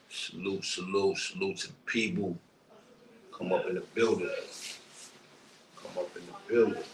Salute, salute, salute to the people. Come up in the building. Come up in the building.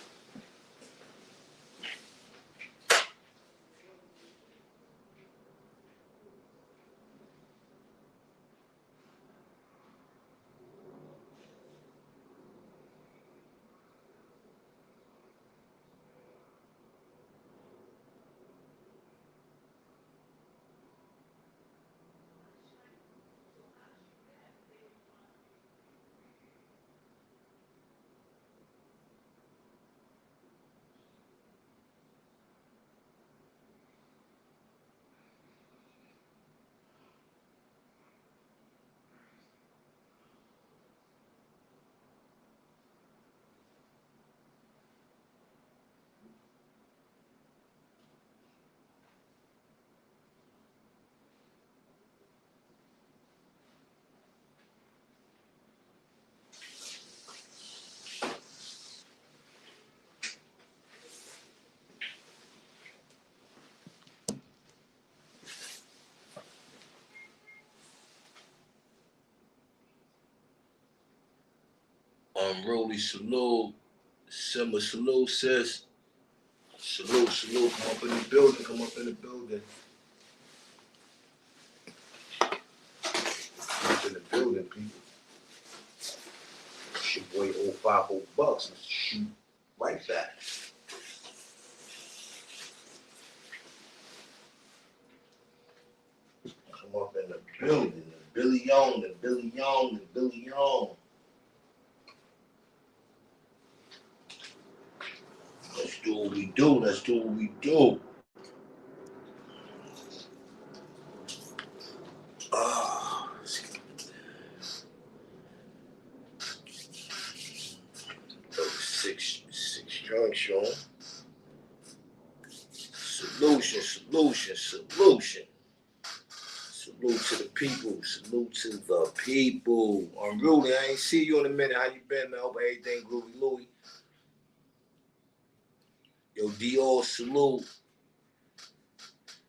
Rolly, salute. Simba, salute, sis. Salute, salute. Come up in the building. Come up in the building. Come up in the building, people. It's your boy 050 bucks. Let's shoot right back. Come up in the building. The Billy on, the Billy on, the Billy on. Let's do what we do. Let's do what we do. Ah, 36 junction. Solution, solution, solution. Salute to the people. Salute to the people. Rudy, I ain't see you in a minute. How you been, man? Hope everything groovy Louie. Yo, Dior, salute.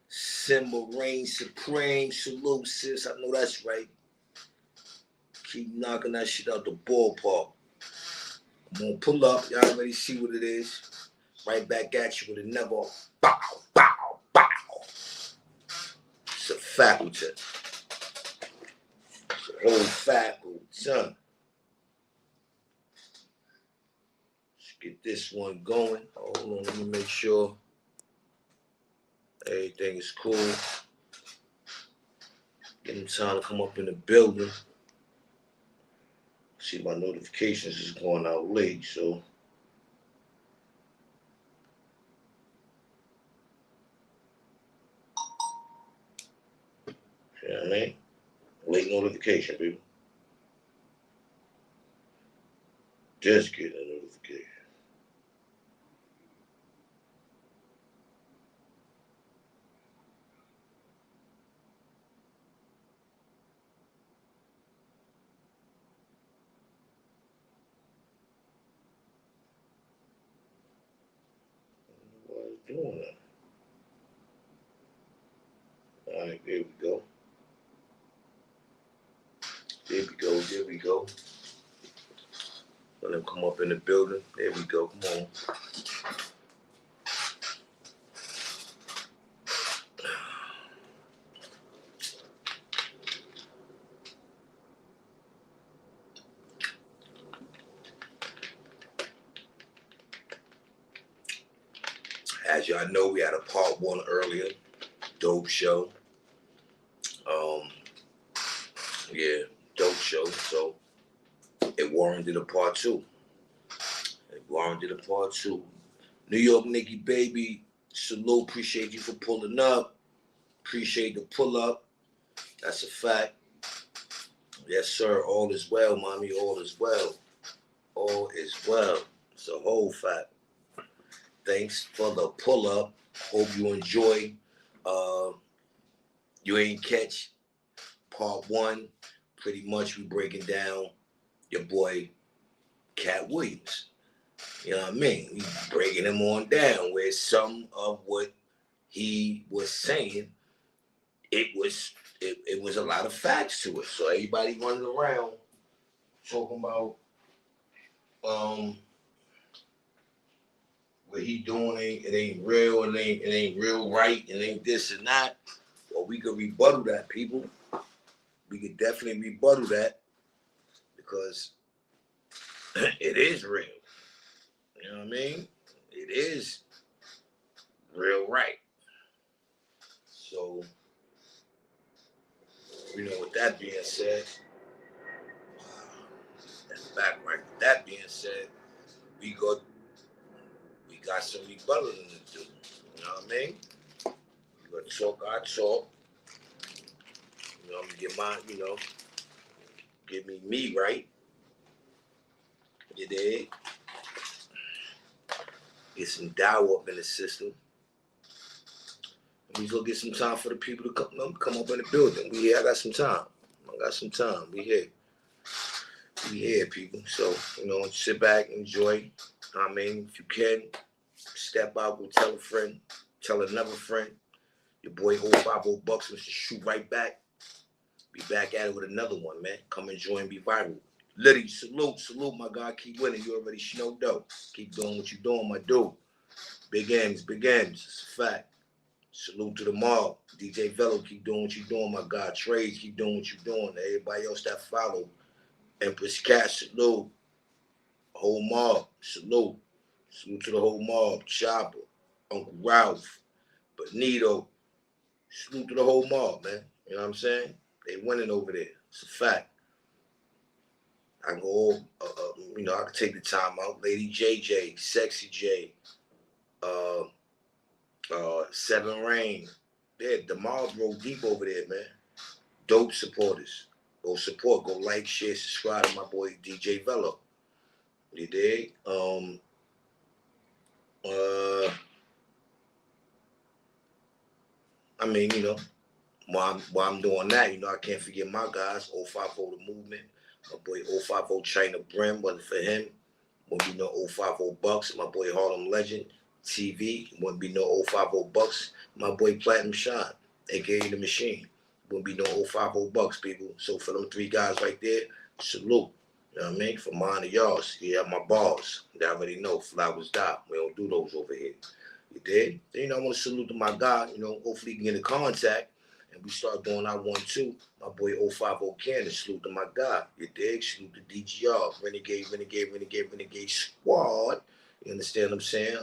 Simba reign supreme. Salute, sis. I know that's right. Keep knocking that shit out the ballpark. I'm gonna pull up. Y'all already see what it is. Right back at you with another bow, bow, bow. It's a faculty. It's a whole faculty. Son. Let's get this one going. Hold on, let me make sure everything is cool. Give them time to come up in the building. See, my notifications is going out late, so. You know what I mean? Late notification, people. Just get a notification. I don't know why it's doing that. All right, there we go. There we go, there we go. Let them come up in the building. There we go, come on. As y'all know, we had a part one earlier. Dope show. Yeah, dope show. So it warranted a part two. It warranted a part two. New York Nikki baby, salute. Appreciate you for pulling up. Appreciate the pull up. That's a fact. Yes, sir. All is well, mommy. All is well. All is well. It's a whole fact. Thanks for the pull up. Hope you enjoy. You ain't catch part one. Pretty much we breaking down your boy Cat Williams. You know what I mean? We breaking him on down where some of what he was saying, it was a lot of facts to it. So everybody running around talking about what he doing it ain't real, it ain't real right, it ain't this and that. Well, we could rebuttal that, people. We could definitely rebuttal that because it is real. You know what I mean? It is real right. So, you know, with that being said, that's back right. With that being said, we got some rebuttaling to do. You know what I mean? We gonna talk our talk. You know, I'm gonna get my, get me right. You dig? Get some Dow up in the system. We gonna get some time for the people to come up in the building. We here. I got some time. We here. We here, people. So, sit back, enjoy. I mean, if you can, step out, go tell a friend, tell another friend. Your boy 050 Bucks wants to shoot right back. Be back at it with another one, man. Come enjoy and be viral. Liddy, salute, my God. Keep winning. You already snowed up. Keep doing what you're doing, my dude. Big M's. It's a fact. Salute to the mob. DJ Velo, keep doing what you're doing, my God. Trades, keep doing what you're doing. Everybody else that follow. Empress Cat, salute. Whole mob, salute. Salute to the whole mob. Chopper, Uncle Ralph, Benito. Salute to the whole mob, man. You know what I'm saying? They winning over there. It's a fact. I can go, I can take the time out. Lady JJ, Sexy J, Seven Rain. Yeah, the mob roll deep over there, man. Dope supporters. Go support, go like, share, subscribe to my boy DJ Velo. You dig? I mean, while I'm doing that, I can't forget my guys, 050 The Movement, my boy 050 China Brim, wasn't for him. Wouldn't be no 050 Bucks, my boy Harlem Legend, TV, wouldn't be no 050 Bucks, my boy Platinum Shine, aka The Machine. Wouldn't be no 050 Bucks, people. So for them three guys right there, salute. You know what I mean? For mine and y'all's. You have my balls. They already know flowers die. We don't do those over here. You did? Then, I want to salute to my guy. Hopefully he can get in contact and we start doing our 1-2. My boy 050 Cannon. Salute to my guy. You dig? Salute to DGR. Renegade Squad. You understand what I'm saying?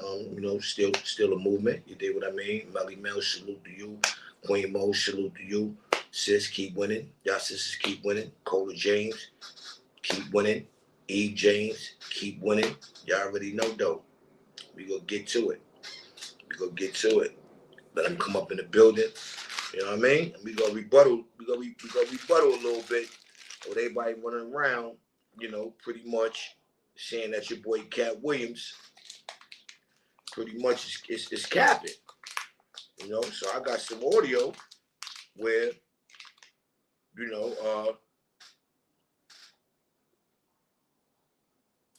Still a movement. You dig what I mean? MELL, salute to you. Queen Mo, salute to you. Sis, keep winning. Y'all sisters keep winning. Cola James, keep winning. Eve James, keep winning. Y'all already know, though. We gonna get to it. Let them come up in the building. You know what I mean? And we gonna rebuttal. We gonna rebuttal a little bit with everybody running around. Pretty much saying that your boy Cat Williams pretty much is capping. So I got some audio where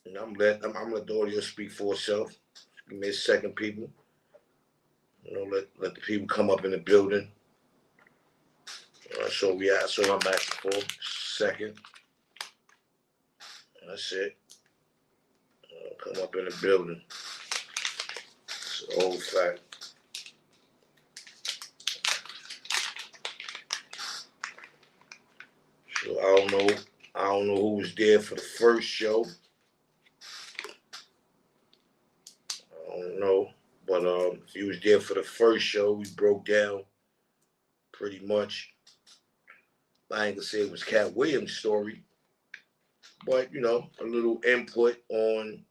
I'm gonna let the audio speak for itself. Give me a second, people. Let the people come up in the building. So I'm asking for second. That's it. Come up in the building. It's an old fact. So I don't know who was there for the first show. I don't know. But if you was there for the first show, we broke down pretty much. I ain't gonna say it was Cat Williams' story, but a little input on,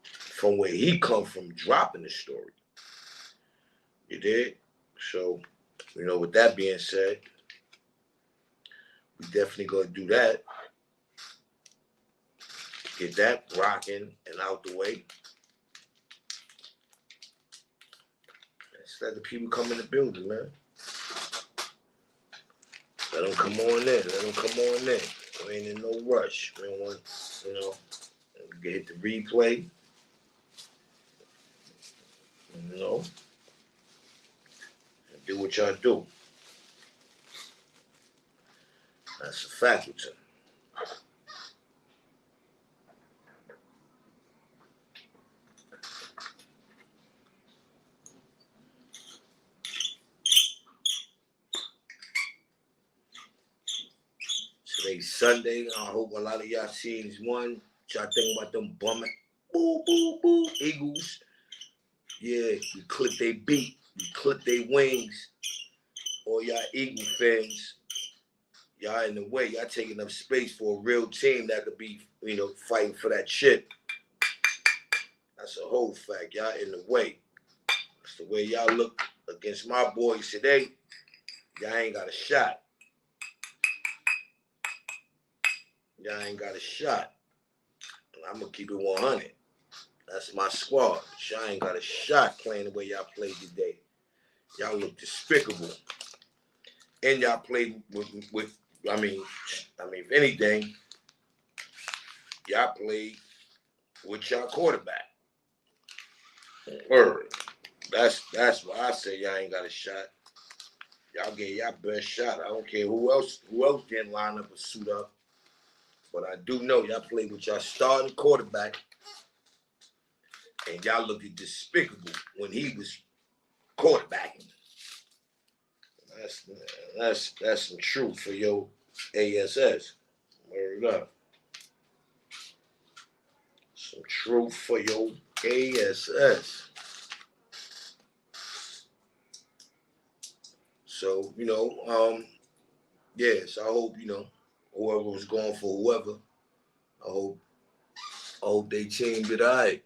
from where he come from, dropping the story. You did? So, with that being said, we definitely gonna do that. Get that rocking and out the way. Let's let the people come in the building, man. Let them come on in. We ain't in no rush. We don't want, you know, get the replay. You know, and do what y'all do. That's a fact with you. Today's Sunday. I hope a lot of y'all seen this one. Y'all think about them bum boo boo boo Eagles. Yeah, we clip they beat, we clip they wings. All y'all Eagle fans, y'all in the way. Y'all taking up space for a real team that could be, you know, fighting for that shit. That's a whole fact. Y'all in the way. That's the way y'all look against my boys today. Y'all ain't got a shot. Y'all ain't got a shot. And I'm going to keep it 100. That's my squad. Y'all ain't got a shot playing the way y'all played today. Y'all look despicable. And y'all played with I mean, if anything, y'all played with y'all quarterback. Word. That's why I say y'all ain't got a shot. Y'all get y'all best shot. I don't care who else didn't line up or suit up. But I do know y'all played with y'all starting quarterback, and y'all looked despicable when he was quarterbacking. That's some truth for your ASS. Word up. Some truth for your ASS. So, you know, yes, I hope, you know, whoever was going for whoever, I hope they team did all right.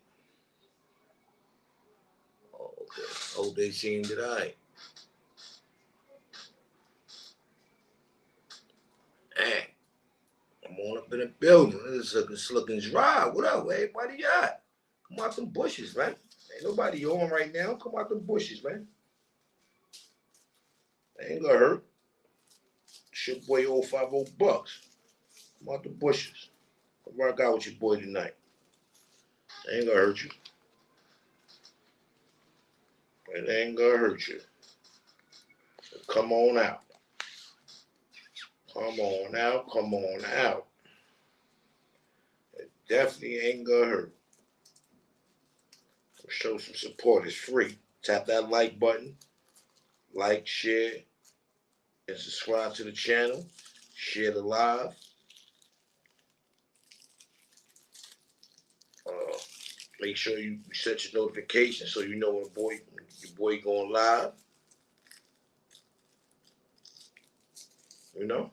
Okay. I hope they team did all right. Man, I'm on up in the building. It's looking dry. What up, everybody at? Come out them bushes, man. Ain't nobody on right now. Come out them bushes, man. Ain't gonna hurt. It's your boy 050 bucks. Come out the bushes. Come rock out with your boy tonight. Ain't gonna hurt you. It ain't gonna hurt you. So come on out. Come on out. Come on out. It definitely ain't gonna hurt. Show some support. It's free. Tap that like button. Like, share, and subscribe to the channel. Share the live. Make sure you set your notifications so you know when your boy going live. You know?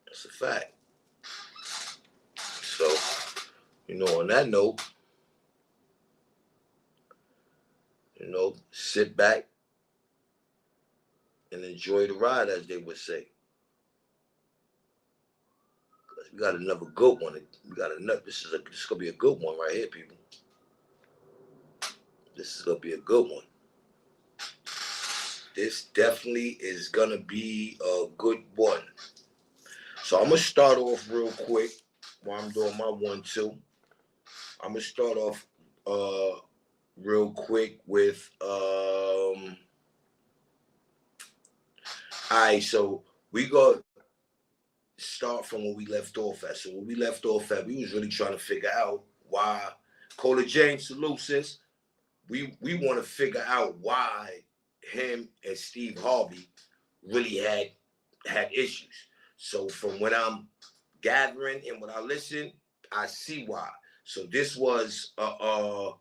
That's a fact. So, you know, on that note, you know, sit back and enjoy the ride, as they would say. We got another good one. This is gonna be a good one right here, people. This is gonna be a good one. This definitely is gonna be a good one. So I'm gonna start off real quick while I'm doing my 1-2. I'm gonna start off real quick with all right, so we go start from where we left off at. So when we left off at, we was really trying to figure out why Cola James salute sis. We want to figure out why him and Steve Harvey really had issues. So from what I'm gathering and when I listen, I see why. So this was a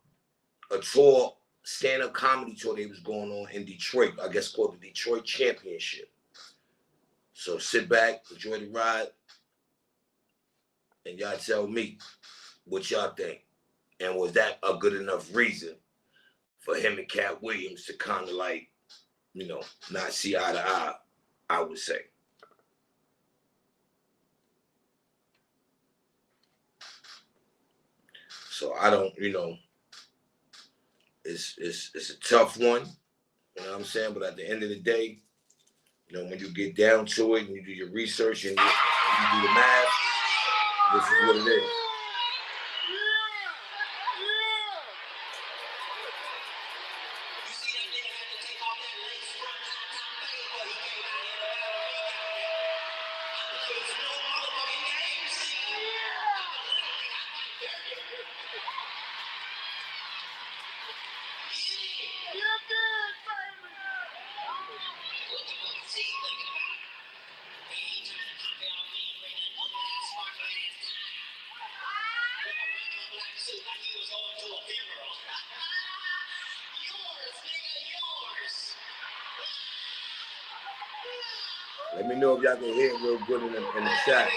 tour, stand-up comedy tour they was going on in Detroit. I guess called the Detroit Championship. So sit back, enjoy the ride, and y'all tell me what y'all think. And was that a good enough reason for him and Cat Williams to kind of like, you know, not see eye to eye, I would say. So I don't, you know, it's a tough one, you know what I'm saying? But at the end of the day, You know, when you get down to it and you do your research and you do the math, this is what it is. Let me know if y'all can hear it real good in the chat.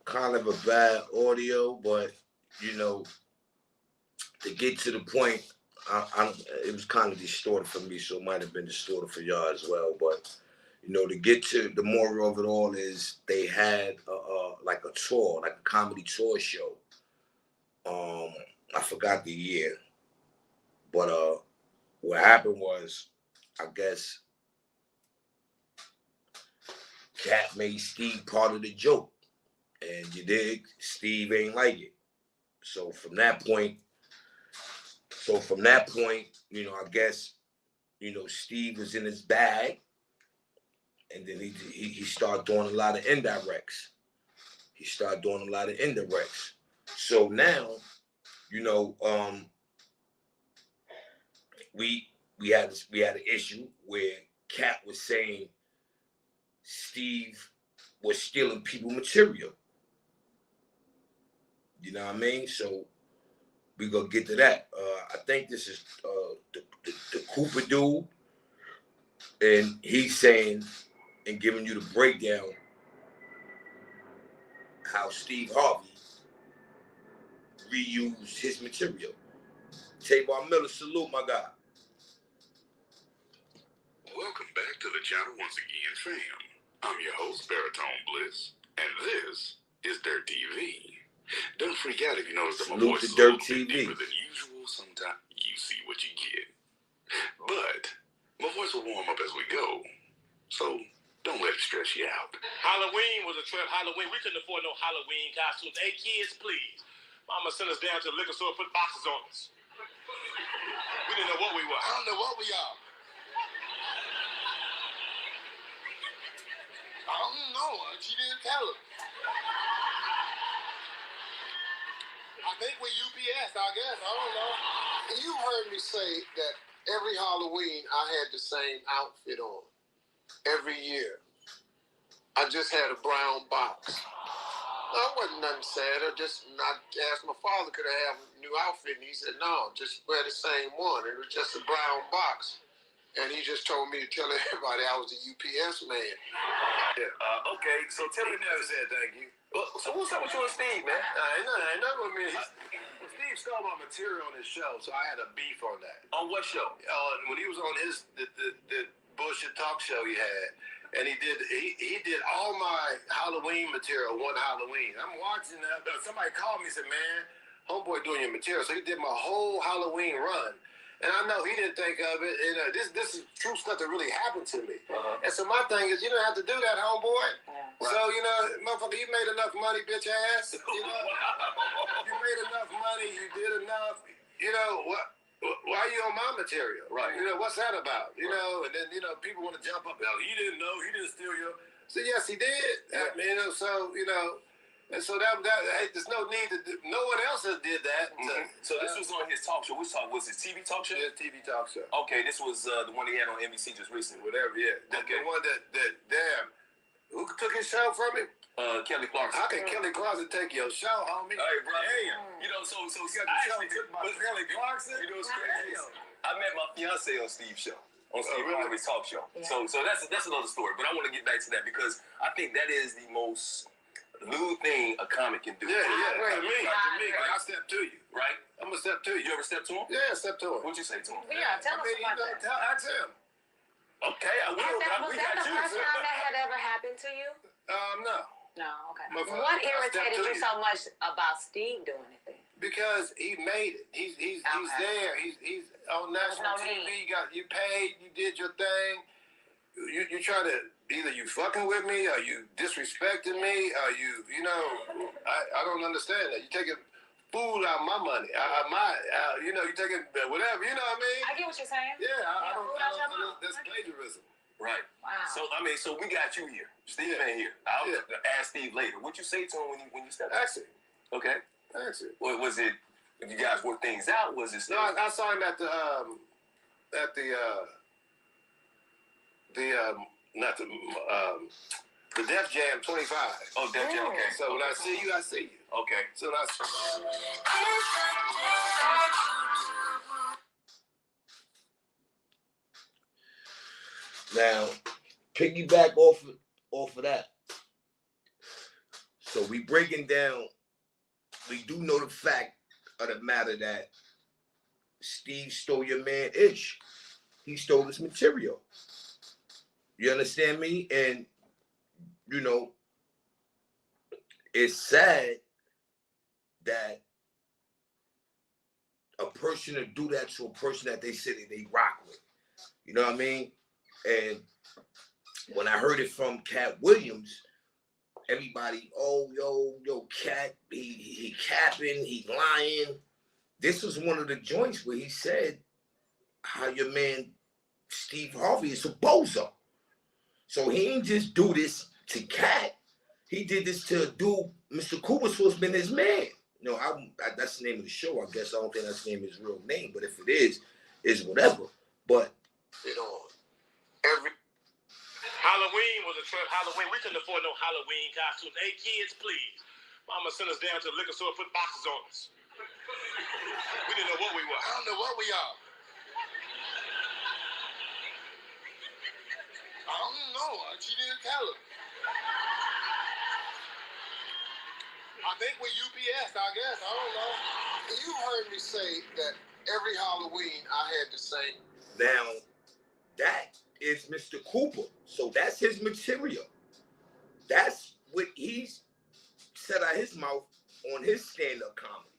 Kind of a bad audio, but you know, to get to the point, it was kind of distorted for me, so it might have been distorted for y'all as well. But you know, to get to the moral of it all is they had like a tour, like a comedy tour show. I forgot the year, but what happened was, I guess, Cat made Steve part of the joke, and you dig, Steve ain't like it. So from that point, you know, I guess, you know, Steve was in his bag, and then he started doing a lot of indirects. So now, you know, we had an issue where Cat was saying Steve was stealing people material. You know what I mean? So we gonna get to that. I think this is the Cooper dude, and he's saying and giving you the breakdown how Steve Harvey reused his material. Tavon Miller, salute my guy. Welcome back to the channel once again, fam. I'm your host, Baritone Bliss, and this is Dirt TV. Don't freak out if you notice that my voice is a little bit deeper than usual. Sometimes you see what you get. But my voice will warm up as we go, so don't let it stress you out. Halloween was a trip. Halloween, we couldn't afford no Halloween costumes. Hey, kids, please. Mama sent us down to the liquor store and put boxes on us. We didn't know what we were. I don't know what we are. I don't know. She didn't tell us. I think we're UPS, I guess. I don't know. You heard me say that every Halloween I had the same outfit on. Every year. I just had a brown box. No, it wasn't nothing sad. I asked my father, could I have a new outfit? And he said, no, just wear the same one. It was just a brown box. And he just told me to tell everybody I was a UPS man. Yeah, okay, so tell me. He never said thank you. Well, so what's up with you and Steve, man? Ain't nothing with me. Steve stole my material on his show, so I had a beef on that. On what show? When he was on the bullshit talk show he had, and he did all my Halloween material one Halloween. I'm watching that. Somebody called me and said, man, homeboy doing your material. So he did my whole Halloween run. And I know he didn't think of it. And this is true stuff that really happened to me. And so my thing is, you don't have to do that, homeboy. Right. So, you know, motherfucker, you made enough money, bitch ass. You know, you made enough money. You did enough. You know, why are you on my material? Right. You know, what's that about? You know, and then, you know, people want to jump up. Oh, he didn't know. He didn't steal your. So, yes, he did. Yeah. You know, so, you know. And so there's no need to do. No one else has did that. So this was on his talk show. Which talk was his TV talk show? Yeah, TV talk show. Okay, this was the one he had on NBC just recently. Whatever, yeah. The one that damn. Who took his show from him? Kelly Clarkson. How can Kelly Clarkson take your show, homie? Hey, bro. Hey, you know, so I actually took my Kelly Clarkson. You know what's crazy? I met my fiance on Steve's show. On Steve Harvey's talk show. Yeah. So that's another story. But I want to get back to that because I think that is the most lewd thing a comic can do. Yeah. To me, right? I step to you. Right? I'm gonna step to you. You ever step to him? Yeah, step to him. What'd you say to him? Yeah, tell us about that. Ask him. Okay, I will. Was that the first time that had ever happened to you? No. No, okay. Motherfucker, What I irritated stepped to you so much about Steve doing it then? Because he made it. He's there. He's on national TV. You paid. You did your thing. You try to either you fucking with me or you disrespecting me or you I don't understand that. You taking food out of my money. You taking whatever. You know what I mean? I get what you're saying. Yeah, I don't. That's plagiarism. Right. Wow. So we got you here. Steve ain't here. I'll ask Steve later. What you say to him when you stepped in? Ask it. Okay. Ask it. What was it? Did you guys work things out? Was it? No, I saw him at the Def Jam 25. Oh, Def Jam. Okay. So when I see you, I see you. Okay. So that's. Now, piggyback off of that. So we breaking down. We do know the fact of the matter that Steve stole your man Ish. He stole his material. You understand me? And it's sad that a person to do that to a person that they said that they rock with. You know what I mean? And when I heard it from Cat Williams, everybody, oh, yo, Cat, he capping, he lying. This was one of the joints where he said how your man Steve Harvey is a bozo. So he ain't just do this to Cat. He did this to a dude, Mr. Cooper's supposed to be his man. That's the name of the show. I guess I don't think that's the name of his real name, but if it is, it's whatever. But every Halloween was a trip. Halloween, we couldn't afford no Halloween costumes. Hey, kids, please. Mama sent us down to the liquor store and put boxes on us. We didn't know what we were. I don't know what we are. I don't know. She didn't tell us. I think we're UPS, I guess. I don't know. You heard me say that every Halloween I had to sing. now, that is Mr. Cooper. So that's his material. That's what he's said out his mouth on his stand-up comedy.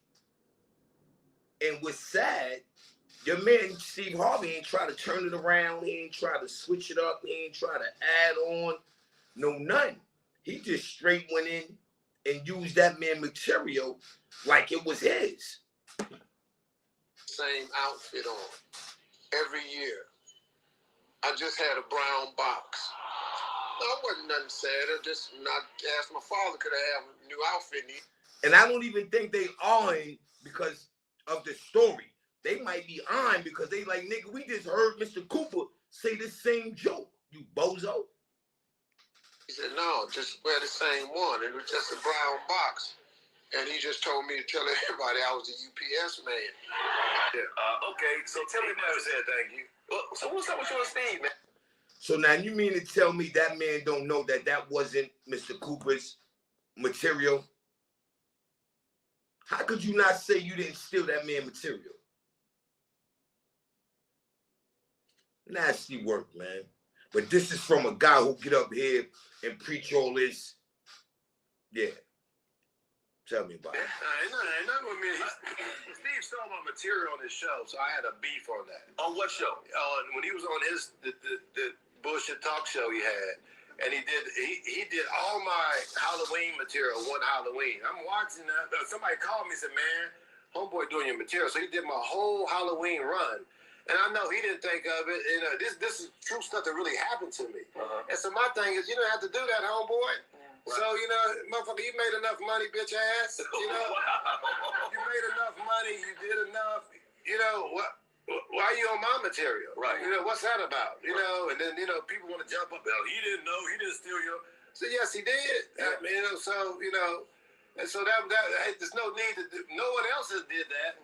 And what's sad, your man Steve Harvey ain't try to turn it around. He ain't try to switch it up. He ain't try to add on. No, nothing. He just straight went in and used that man material like it was his. Same outfit on every year. I just had a brown box. No, it wasn't nothing sad. I just not asked my father could I have a new outfit. And I don't even think they eyeing because of the story. They might be eyeing because they like, nigga, we just heard Mr. Cooper say the same joke. You bozo. He said, no, just wear the same one. It was just a brown box. And he just told me to tell everybody I was a UPS man. Yeah. Okay, so tell me about that. Thank you. So what's up with you and Steve, man? So now you mean to tell me that man don't know that that wasn't Mr. Cooper's material? How could you not say you didn't steal that man material? Nasty work, man. But this is from a guy who get up here and preach all this. Yeah. Tell me about it. Ain't nothing with me. Steve stole my material on his show, so I had a beef on that. On what show? When he was on the bullshit talk show he had, and he did all my Halloween material one Halloween. I'm watching that. Somebody called me and said, man, homeboy doing your material. So he did my whole Halloween run. And I know he didn't think of it. And this is true stuff that really happened to me. And so my thing is, you don't have to do that, homeboy. Yeah. So, motherfucker, you made enough money, bitch ass. You made enough money. You did enough. Why are you on my material? Right. What's that about? And then, people want to jump up. Oh, he didn't know. He didn't steal your. So, yes, he did. Yeah. And so that there's no need to do, no one else has did that.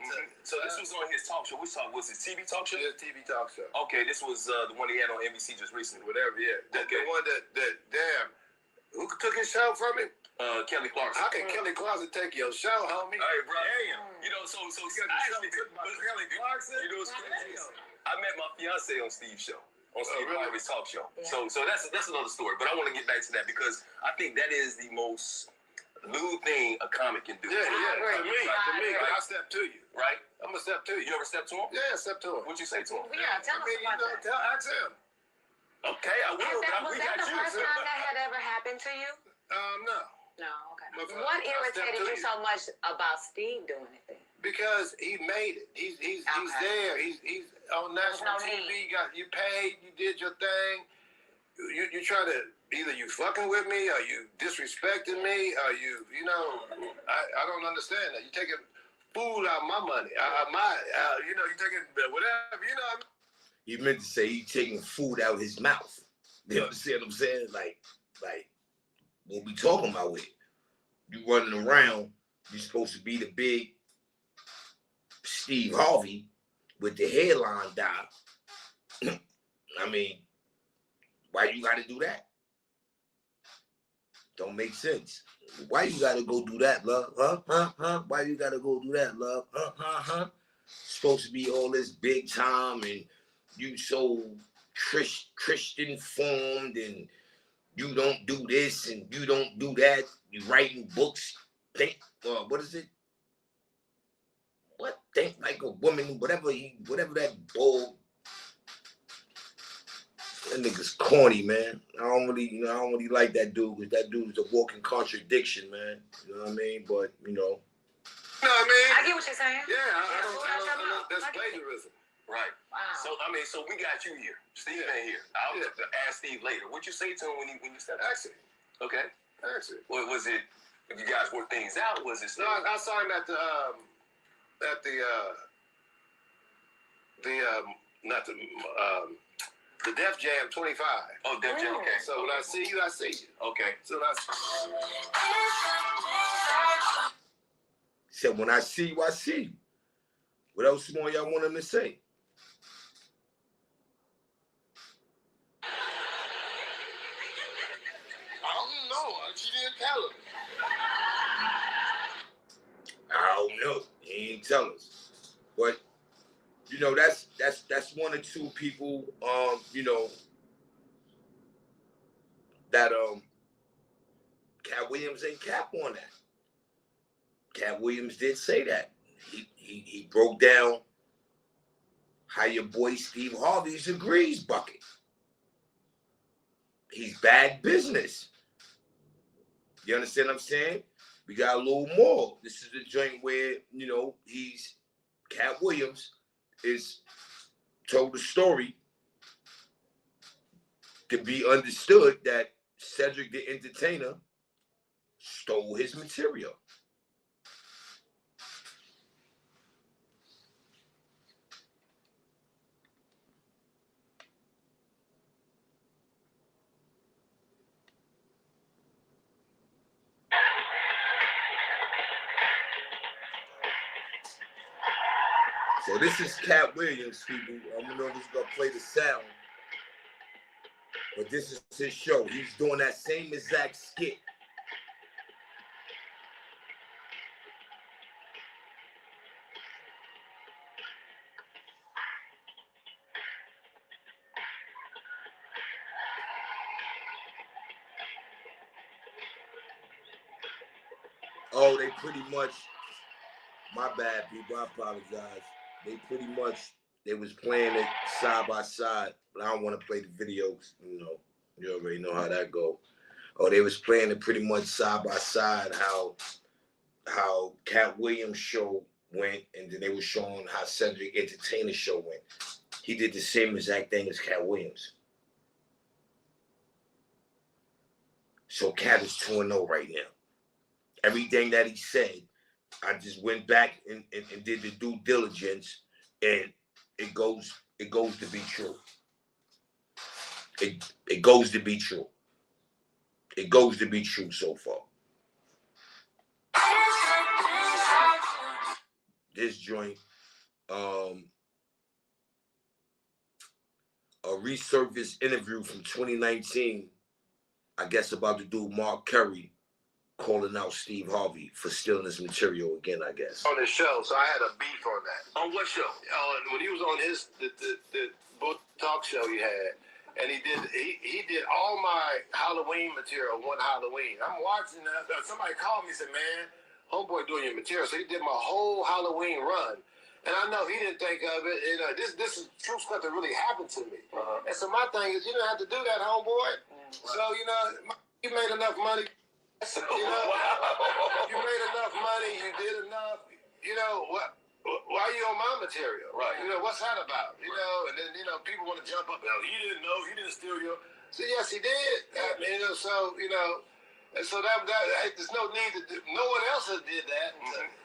So this was on his talk show. Which talk was it? TV talk show? Yeah, TV talk show. Okay, this was the one he had on NBC just recently. Whatever, yeah. The one that damn, who took his show from him? Kelly Clarkson. How can Kelly Clarkson take your show, homie? Hey, bro. Damn. So you got your show took by Kelly Clarkson? What's crazy? I met my fiance on Steve's show. on Steve Harvey's talk show. Yeah. So that's another story. But I want to get back to that because I think that is the most lewd thing a comic can do. Yeah. To me, Right. I step to you. Right? I'm gonna step to you. You ever step to him? Yeah, step to him. What'd you say to him? Yeah, tell us about that. Ask him. Okay, I will. Was that the first time that had ever happened to you? No. No, okay. But What I irritated stepped to you you. so much about Steve doing it then? Because he made it. He's Okay. there. He's on national TV. You paid. You did your thing. You try to either you fucking with me or you disrespecting me or you I don't understand that. You taking food out of my money. You taking whatever. You know what I mean? He meant to say he taking food out of his mouth. You understand what I'm saying? Like what we talking about with? You running around, you supposed to be the big Steve Harvey with the hairline dye. I mean, why you gotta do that? Don't make sense. Why you gotta go do that, love? Huh? Why you gotta go do that, love? Huh? Supposed to be all this big time and you so Christian formed and you don't do this and you don't do that. You writing books. What is it? What? Think like a woman, whatever that bull. That nigga's corny, man. I don't really like that dude because that dude's a walking contradiction, man. You know what I mean? But You know what I mean? I get what you're saying. Yeah, I don't. That's plagiarism. Right. Wow. So we got you here. Steve ain't here. I'll ask Steve later. What'd you say to him when you stepped out? Actually. Okay. Actually. Well, was it? You guys work things out? Was it? No, I saw him at the Def Jam 25. Oh, Def Jam. Okay. So when I see you, I see you. Okay. So said, when I see you, I see you. What else more y'all want him to say? I don't know. She didn't tell him. I don't know. He ain't tell us. But that's one or two people that Cat Williams ain't cap on that. Cat Williams did say that. He broke down how your boy Steve Harvey's a grease bucket. He's bad business. You understand what I'm saying? We got a little more. This is the joint where, he's Cat Williams is told the story to be understood that Cedric the Entertainer stole his material. So this is Cat Williams, people. I don't know if he's gonna play the sound, but this is his show. He's doing that same exact skit. Oh, they pretty much, my bad, people, I apologize. They was playing it side by side, but I don't want to play the videos, you already know how that go. Oh, they was playing it pretty much side by side, how Cat Williams' show went, and then they were showing how Cedric Entertainer's show went. He did the same exact thing as Cat Williams. So Cat is 2-0 right now. Everything that he said, I just went back and did the due diligence, and it goes to be true. It goes to be true. It goes to be true so far. This joint, a resurfaced interview from 2019, I guess about the dude Mark Curry, calling out Steve Harvey for stealing his material again, I guess. On his show, so I had a beef on that. On what show? When he was on the book talk show he had, and he did all my Halloween material one Halloween. I'm watching that. Somebody called me and said, "Man, homeboy doing your material." So he did my whole Halloween run. And I know he didn't think of it. You know, this is true stuff that really happened to me. And so my thing is, you don't have to do that, homeboy. So, you know, you made enough money. You know, you made enough money. You did enough. You know, why are you on my material? Right. You know, what's that about? You know, and then, you know, people want to jump up. Oh, he didn't know. He didn't steal your. So, yes, he did. I mean, you know, so, you know. And so that there's no need to do. No one else has did that.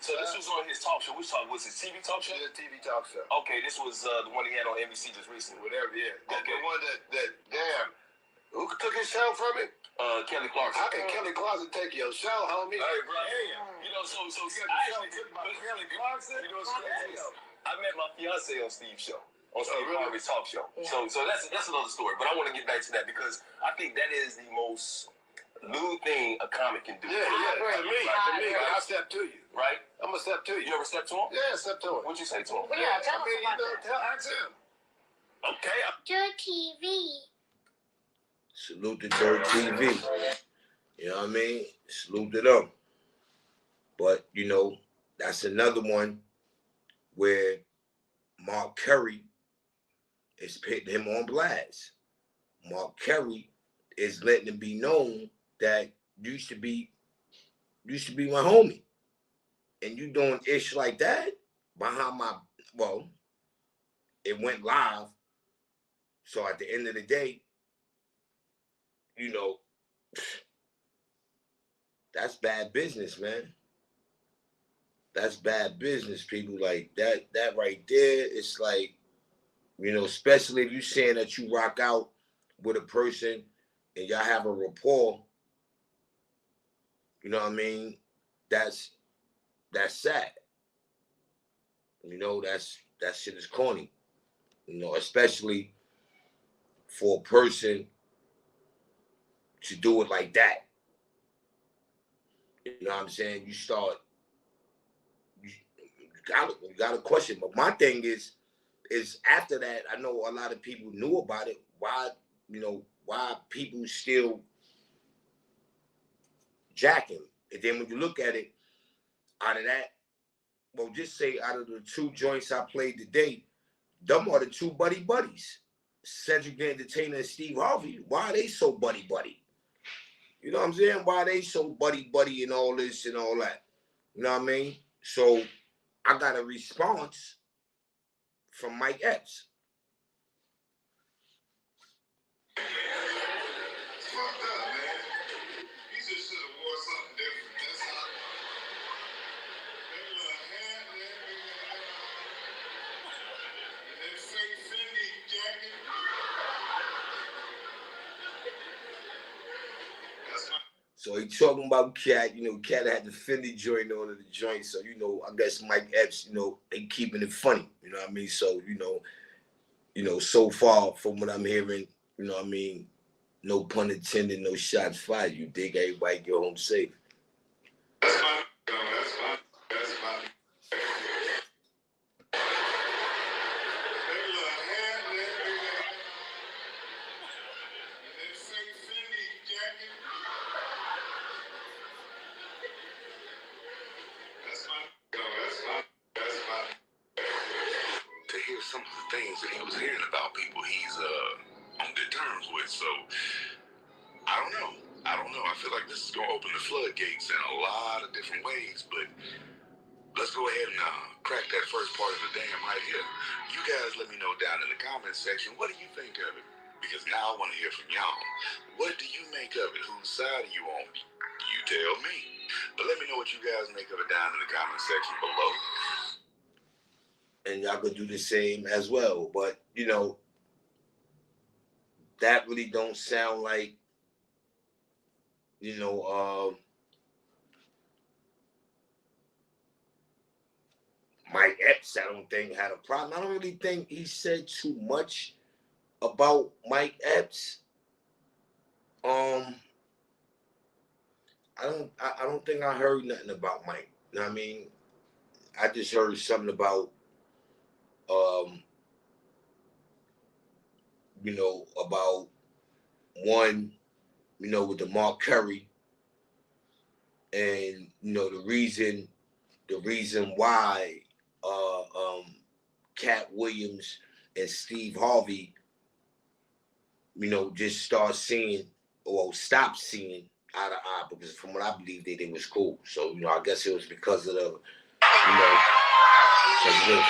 So this was on his talk show. Which talk was it? TV talk show? Yeah, TV talk show. Okay, this was the one he had on NBC just recently. Whatever, yeah. Okay. The one that damn. Who took his show from him? Kelly Clarkson. How can Kelly Clarkson take your show, homie? Hey, bro. You know, so You got your show took by Kelly Clarkson? You know what's crazy? I met my fiance on Steve's show. On Steve really? Harvey's talk show. Yeah. So that's another story. But I want to get back to that because I think that is the most lewd thing a comic can do. Yeah, to me. I'll step to you. Right? I'm going to step to you. You ever step to him? Yeah, step to him. What'd you say to him? Well, yeah, tell I us mean, about you know, that. ask him. Okay. Your TV. Salute to Dirt TV. You know what I mean? Salute to them. But, you know, that's another one where Mark Curry is putting him on blast. Mark Curry is letting it be known that used to be my homie. And you doing ish like that behind it went live. So at the end of the day, you know, that's bad business, man. That's bad business, people. Like that right there, it's like, you know, especially if you're saying that you rock out with a person and y'all have a rapport, you know what I mean? That's sad. You know, that shit is corny. You know, especially for a person to do it like that. You know what I'm saying? You gotta question. But my thing is after that, I know a lot of people knew about it. Why people still jacking? And then when you look at it, out of that, well, just say out of the two joints I played today, them are the two buddies. Cedric the Entertainer and Steve Harvey. Why are they so buddy? You know what I'm saying? Why are they so buddy and all this and all that? You know what I mean? So I got a response from Mike Epps. It's fucked up, man. He just should have wore something different. That's how. That little hat, that fake Fendi jacket. That's my. So he talking about Cat, you know, Cat had the Fendi joint on the joint. So, you know, I guess Mike Epps, you know, they keeping it funny. You know what I mean? So, you know, so far from what I'm hearing, you know what I mean, no pun intended, no shots fired. You dig? Everybody get home safe. That's my. That's my. That little hat, that fake Fendi jacket. That's my. To hear some of the things that he was hearing about people he's on good terms with, so I don't know. I feel like this is gonna open the floodgates in a lot of different ways, but let's go ahead and crack that first part of the dam right here. You guys let me know down in the comments section, what do you think of it? Because now I want to hear from y'all. What do you make of it? Whose side are you on? You tell me. But let me know what you guys make of it down in the comment section below. And y'all could do the same as well. But, you know, that really don't sound like, you know, Mike Epps, I don't think had a problem. I don't really think he said too much about Mike Epps. I don't think I heard nothing about Mike. You know what I mean? I just heard something about about one, with the Mark Curry, and the reason why Cat Williams and Steve Harvey, just stop seeing eye to eye, because from what I believe they was cool. So, I guess it was because of the, because of this.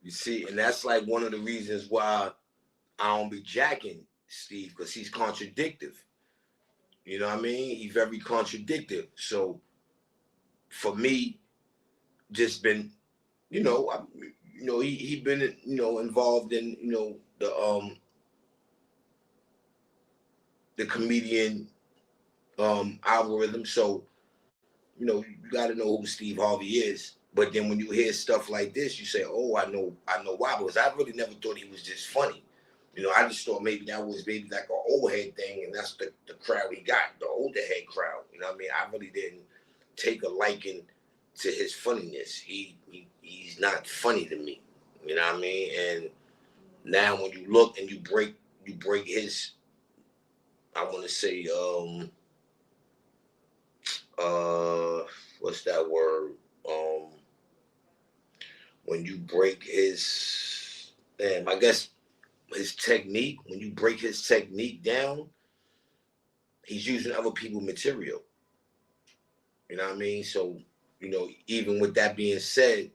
You see, and that's like one of the reasons why I don't be jacking Steve, because he's contradictive. You know what I mean? He's very contradictive. So for me, just been, he been, involved in, the comedian algorithm. So, you got to know who Steve Harvey is. But then when you hear stuff like this, you say, "Oh, I know why." Because I really never thought he was just funny. I just thought maybe that was maybe like an old head thing, and that's the crowd he got, the older head crowd. You know what I mean? I really didn't take a liking to his funniness. He's not funny to me. You know what I mean? And now when you look and you break his, I want to say, what's that word? When you break his, I guess his technique, when you break his technique down, he's using other people's material. You know what I mean? So, even with that being said,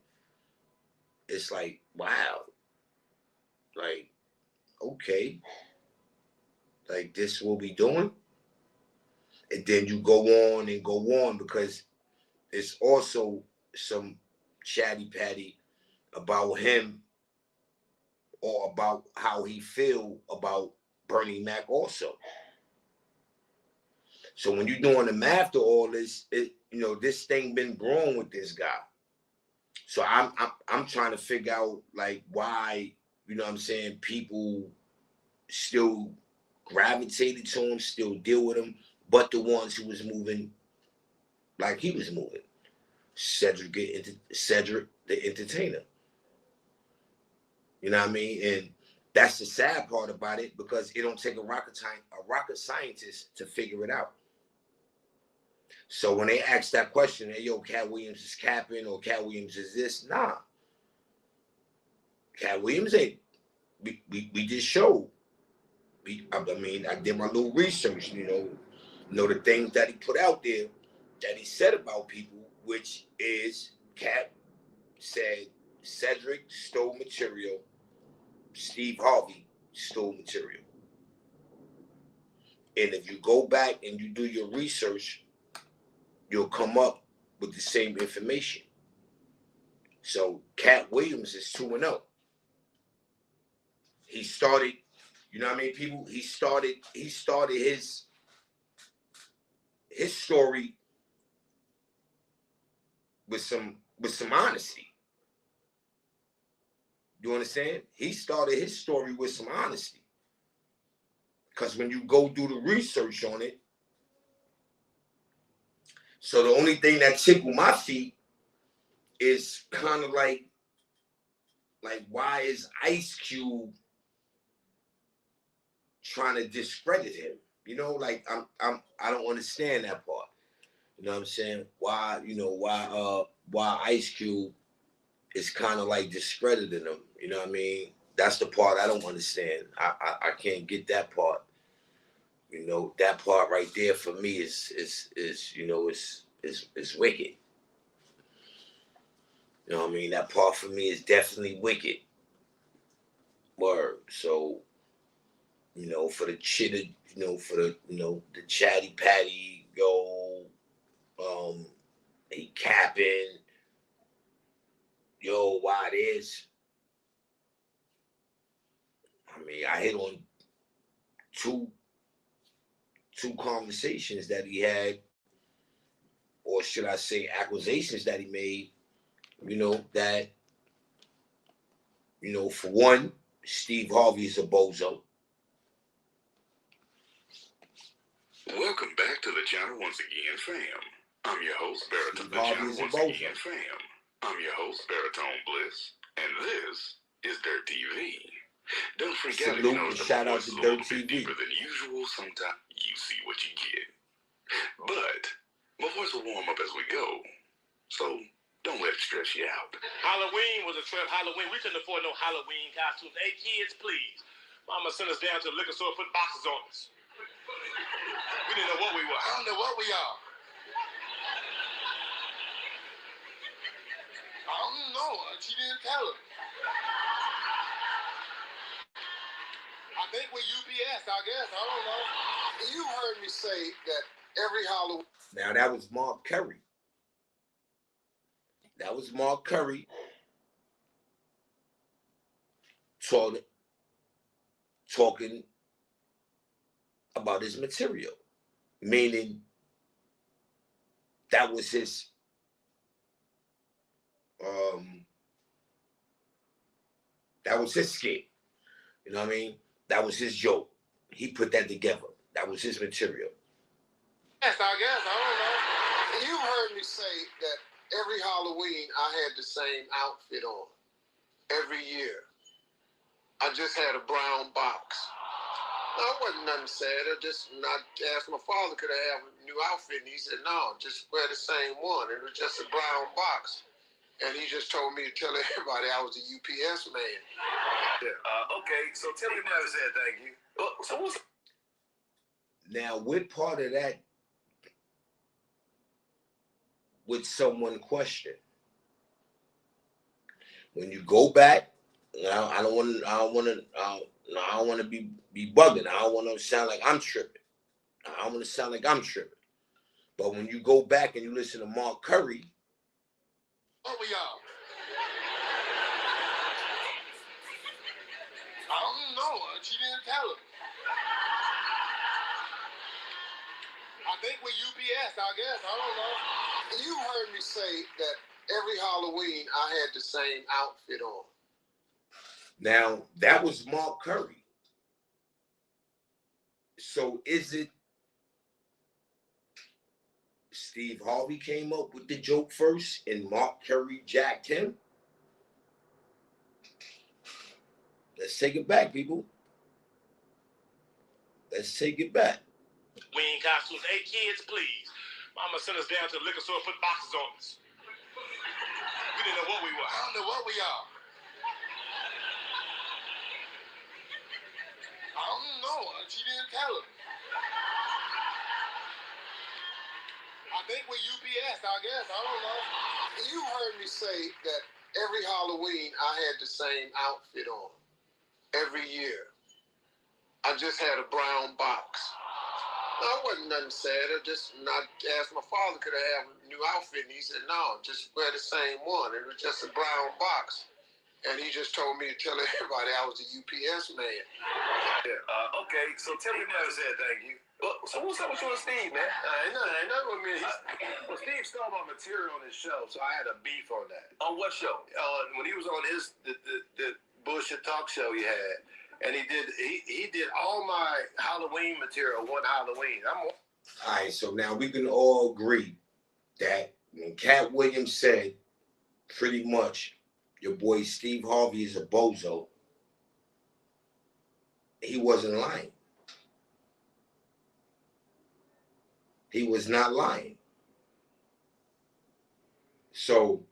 it's like, wow. Like, okay. Like, this is what we doing? And then you go on and go on, because it's also some chatty patty about him, or about how he feel about Bernie Mac also. So when you're doing the math to all this, this thing been growing with this guy. So I'm trying to figure out like why, what I'm saying, people still gravitated to him, still deal with him, but the ones who was moving like he was moving. Cedric the entertainer. You know what I mean? And that's the sad part about it, because it don't take a rocket scientist to figure it out. So when they ask that question, hey, yo, Cat Williams is capping, or Cat Williams is this, nah. Cat Williams ain't. We just showed. I did my little research, the things that he put out there, that he said about people, which is Cat said Cedric stole material, Steve Harvey stole material. And if you go back and you do your research, you'll come up with the same information. So Cat Williams is 2-0. He started, people, he started his story with some honesty. You understand? He started his story with some honesty. Because when you go do the research on it, so the only thing that tickled my feet is kind of like why is Ice Cube trying to discredit him? I don't understand that part. You know what I'm saying? Why Ice Cube is kind of like discrediting him. You know what I mean? That's the part I don't understand. I can't get that part. You know, that part right there for me is wicked. You know what I mean? That part for me is definitely wicked. Word. So, for the chitter, the chatty patty, he capping, why this? I mean, I hit on two conversations that he had, or should I say accusations that he made, that, for one, Steve Harvey is a bozo. Welcome back to the channel once again, fam. I'm your host, Baritone. Steve Harvey is a bozo. Fam. I'm your host, Baritone Bliss, and this is Dirt TV. Don't forget, Salute and shout out to Dirt TV. Deeper than usual, sometimes you see what you get. But my voice will warm up as we go, so don't let it stress you out. Halloween was a trip. Halloween, we couldn't afford no Halloween costumes. Hey, kids, please. Mama sent us down to the liquor store, put boxes on us. We didn't know what we were. I don't know what we are. I don't know. She didn't tell us. I think we're UPS, I guess. I don't know. You heard me say that every Halloween. Now, that was Mark Curry. Talking about his material. Meaning, that was his skit. You know what I mean? That was his joke. He put that together. That was his material. Yes, I guess. I don't know. You heard me say that every Halloween I had the same outfit on. Every year. I just had a brown box. No, it wasn't nothing sad. I just asked my father, could I have a new outfit? And he said, no, just wear the same one. It was just a brown box. And he just told me to tell everybody I was a UPS man. Okay, so tell me about said thank you. So what's... Now, what part of that would someone question? When you go back, I don't want to be bugging. I don't want to sound like I'm tripping. I don't want to sound like I'm tripping. But when you go back and you listen to Mark Curry, what we are? I don't know. She didn't tell us. I think we're UPS, I guess. I don't know. You heard me say that every Halloween I had the same outfit on. now that was Mark Curry. So is it Steve Harvey came up with the joke first and Mark Curry jacked him? Let's take it back, people. Let's take it back. Halloween costumes? Hey, kids, please. Mama sent us down to the liquor store, put boxes on us. We didn't know what we were. I don't know what we are. I don't know. She didn't tell us. I think we're UPS, I guess. I don't know. You heard me say that every Halloween I had the same outfit on. Every year. I just had a brown box. No, it wasn't nothing sad. I just asked my father, could I have a new outfit? And he said, no, just wear the same one. It was just a brown box. And he just told me to tell everybody I was a UPS man. Okay, so tell me about said thank you. So what's up with you and Steve, man? Ain't nothing with me. Well, Steve stole my material on his show, so I had a beef on that. On what show? When he was on the bullshit talk show he had, and he did all my Halloween material one Halloween. All right, so now we can all agree that when Cat Williams said pretty much your boy Steve Harvey is a bozo, he wasn't lying. He was not lying. So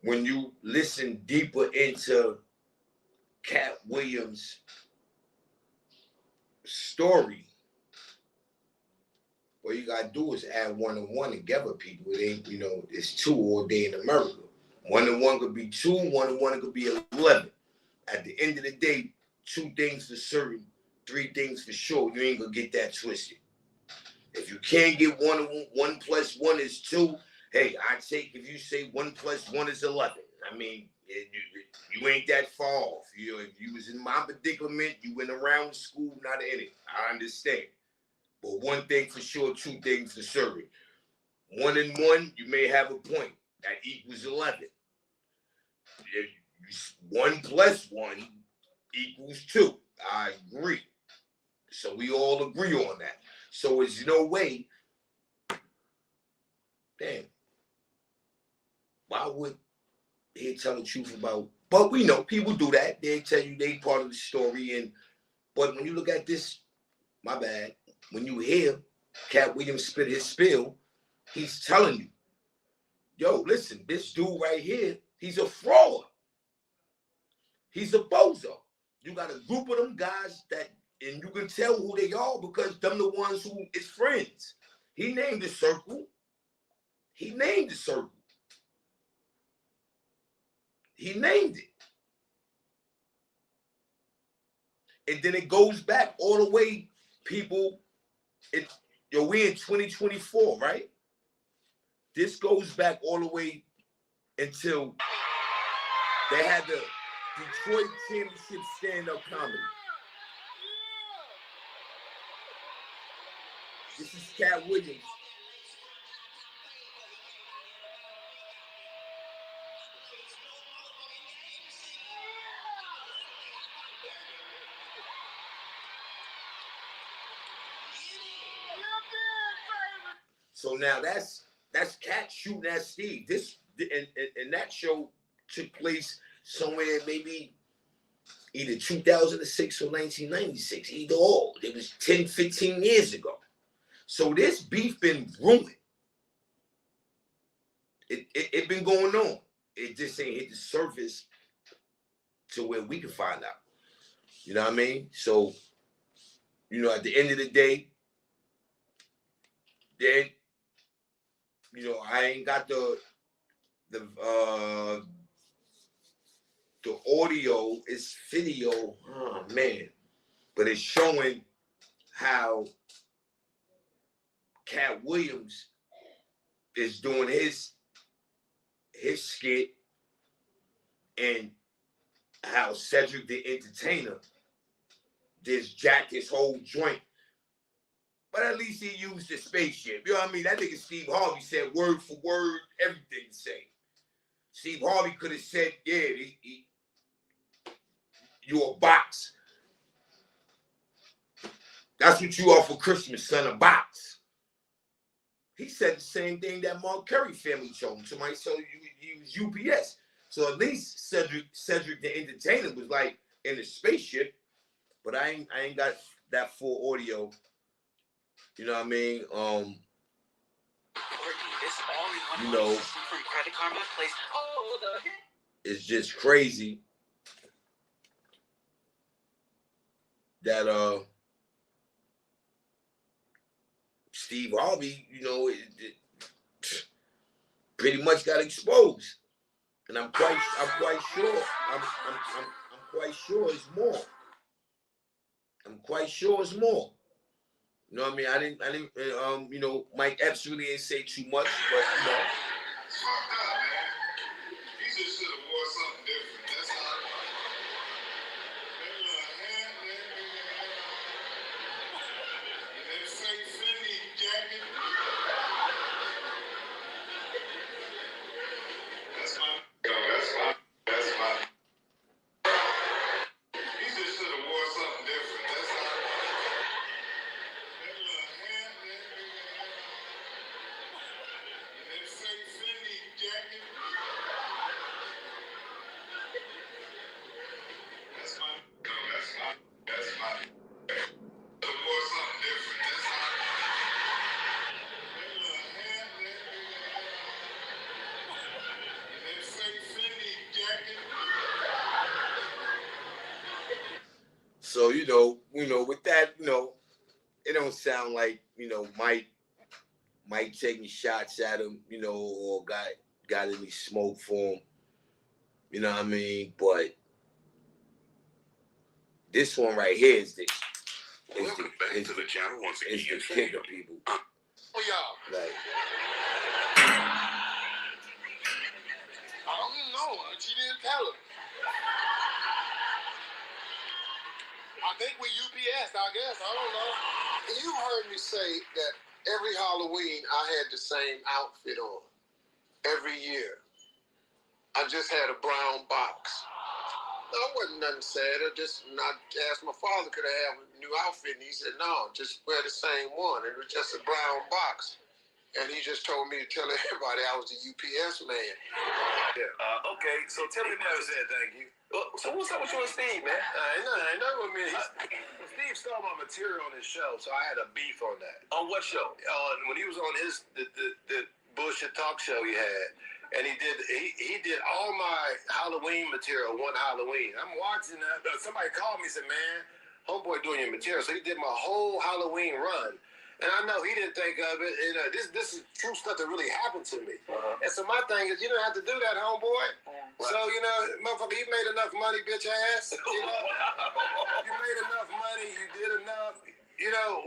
when you listen deeper into Cat Williams' story, what you gotta do is add 1 and 1 together, people. It ain't, it's 2 all day in America. 1 and 1 could be 2, 1 and 1 could be 11. At the end of the day, 2 things for certain, 3 things for sure. You ain't gonna get that twisted. If you can't get 1 and 1 plus 1 is 2, hey, I take if you say 1 plus 1 is 11. I mean, you ain't that far off. If you was in my predicament, you went around school, not in it. I understand. But 1 thing for sure, 2 things for certain. 1 and 1, you may have a point. That equals 11. 1 plus 1 equals 2. I agree. So we all agree on that. So there's no way, damn, why would he tell the truth about, but we know people do that. They tell you they part of the story. But when you look at this, my bad, when you hear Cat Williams spit his spill, he's telling you, yo, listen, this dude right here, he's a fraud. He's a bozo. You got a group of them guys and you can tell who they are because them the ones who is friends. He named the circle. He named it. And then it goes back all the way, people. We're in 2024, right? This goes back all the way until they had the Detroit Championship stand-up comedy. This is Cat Williams. So now that's Cat shooting at Steve. And that show took place somewhere maybe either 2006 or 1996, either or. It was 10, 15 years ago. So this beef been brewing. It been going on. It just ain't hit the surface to where we can find out. You know what I mean? So, at the end of the day, then, I ain't got the audio, it's video, oh man. But it's showing how Cat Williams is doing his skit and how Cedric the Entertainer just jacked his whole joint. But at least he used the spaceship. You know what I mean? That nigga Steve Harvey said word for word, everything the same. Steve Harvey could have said, yeah, you a box. That's what you are for Christmas, son, a box. He said the same thing that Mark Curry family told him. Somebody told you was UPS. So at least Cedric the Entertainer was like in the spaceship, but I ain't got that full audio. You know what I mean? It's just crazy that Steve Harvey, pretty much got exposed, and I'm quite sure it's more. I'm quite sure it's more. You know what I mean? I didn't. Mike Epps really didn't say too much, but Fucked up, man. He just should have wore something different. That's all. That fake Fendi jacket. That's my. He just should have wore something different. That's all. That little hat, that fake So with that, it don't sound like Mike taking shots at him, or got any smoke for him. You know what I mean? But this one right here is the Welcome back to the channel once again. It's the kicker, people. Oh, y'all. Like, I don't know. She didn't tell him. I think we UPS, I guess. I don't know. You heard me say that every Halloween I had the same outfit on. Every year. I just had a brown box. No, it wasn't nothing sad. I just not asked my father, could I have a new outfit? And he said, no, just wear the same one. It was just a brown box. And he just told me to tell everybody I was the UPS man. Yeah. Okay, so tell me about said thank you. So what's up with you and Steve, man? Ain't nothing with me. Steve stole my material on his show, so I had a beef on that. On what show? When he was on the bullshit talk show he had, and he did all my Halloween material one Halloween. I'm watching that. Somebody called me and said, man, homeboy doing your material. So he did my whole Halloween run. And I know he didn't think of it. And this is true stuff that really happened to me. And so my thing is, you don't have to do that, homeboy. Yeah. So, motherfucker, you made enough money, bitch ass. You made enough money. You did enough.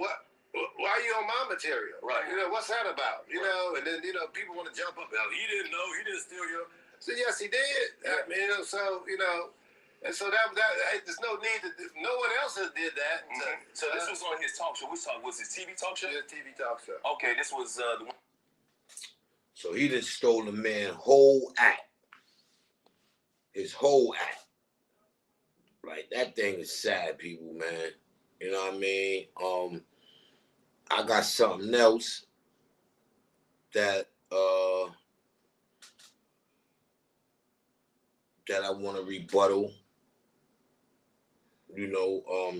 What? Why are you on my material? Right. What's that about? And then, people want to jump up. He didn't know. He didn't steal your. So, yes, he did. Yeah. I mean, and so that there's no need to. No one else has did that. So this was on his talk show. Which talk was his TV talk show? Yeah, TV talk show. Okay, this was the one. so he done stole the man's whole act. His whole act. Like, that thing is sad, people, man. You know what I mean? I got something else that I want to rebuttal.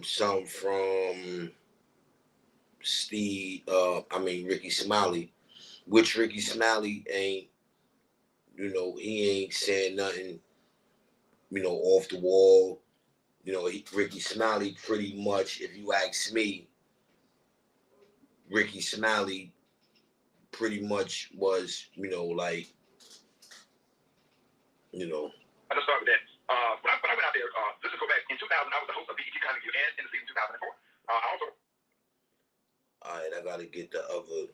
Something from Ricky Smiley, which Ricky Smiley ain't, he ain't saying nothing, off the wall. Ricky Smiley pretty much, if you ask me, Ricky Smiley pretty much was, I just start with that. When I went out there, let's just go back. In 2000, I was the host of BET Comedy View and in the season 2004. I also. All right, I gotta get the other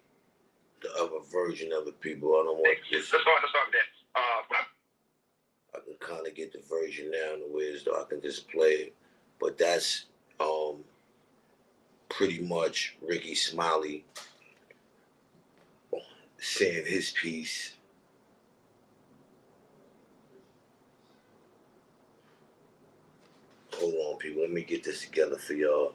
version of it, people. I don't want this. Let's start with that. I can kind of get the version now in the ways though I can just play it, but that's pretty much Ricky Smiley saying his piece. Hold on, people. Let me get this together for y'all.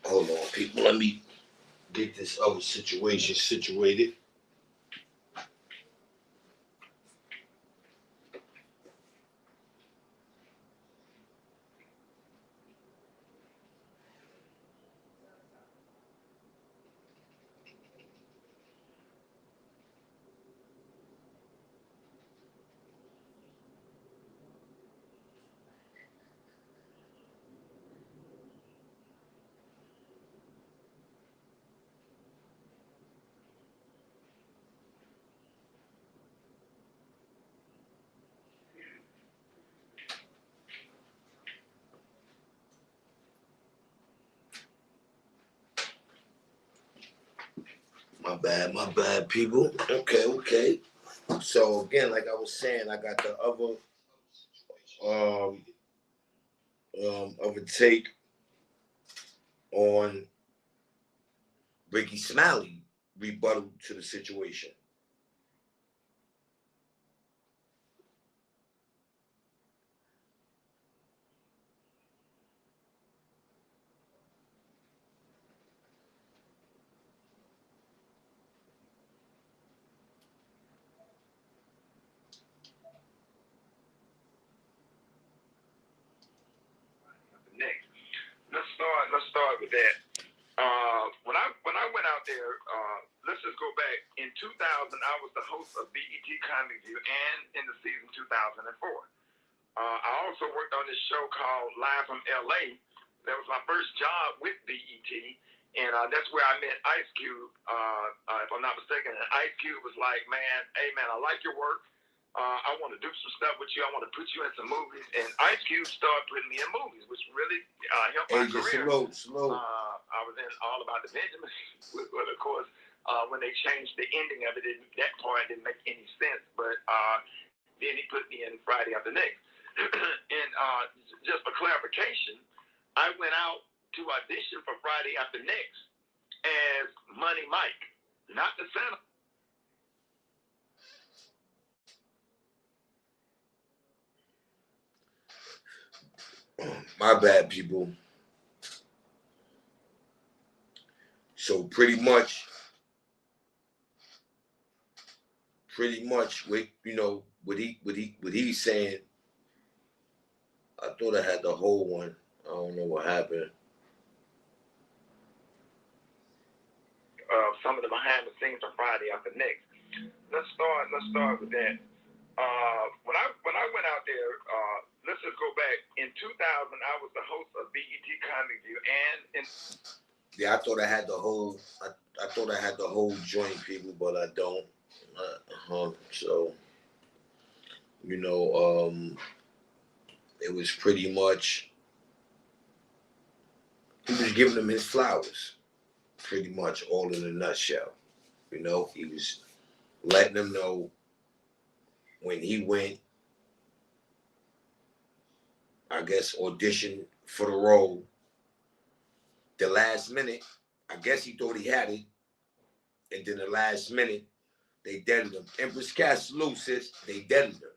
Hold on, people. Let me get this other situation situated. My bad, people. Okay. So again, like I was saying, I got the other take on Ricky Smiley rebuttal to the situation. Next, let's start with that. When I went out there, let's just go back. In 2000, I was the host of BET Comedy View and in the season 2004. I also worked on this show called Live from LA. That was my first job with BET, and that's where I met Ice Cube, if I'm not mistaken. And Ice Cube was like, hey man, I like your work. I want to do some stuff with you. I want to put you in some movies. And Ice Cube started putting me in movies, which really helped my career. Slow. I was in All About the Benjamins, but of course, when they changed the ending of it, that part didn't make any sense. But then he put me in Friday After Next. And just for clarification, I went out to audition for Friday After Next as Money Mike, not the Santa. My bad, people. So pretty much with what he's saying, I thought I had the whole one. I don't know what happened. Some of the behind the scenes of Friday After Next. Let's start with that. When I went out there, let's just go back. In 2000, I was the host of BET Comedy View, and yeah, I thought I had the whole. I thought I had the whole joint, people, but I don't. So, it was pretty much. He was giving them his flowers, pretty much all in a nutshell. He was letting them know when he went, I guess, audition for the role. The last minute, I guess he thought he had it, and then the last minute, they deaded him. Empress Cass Lucis, they deaded him.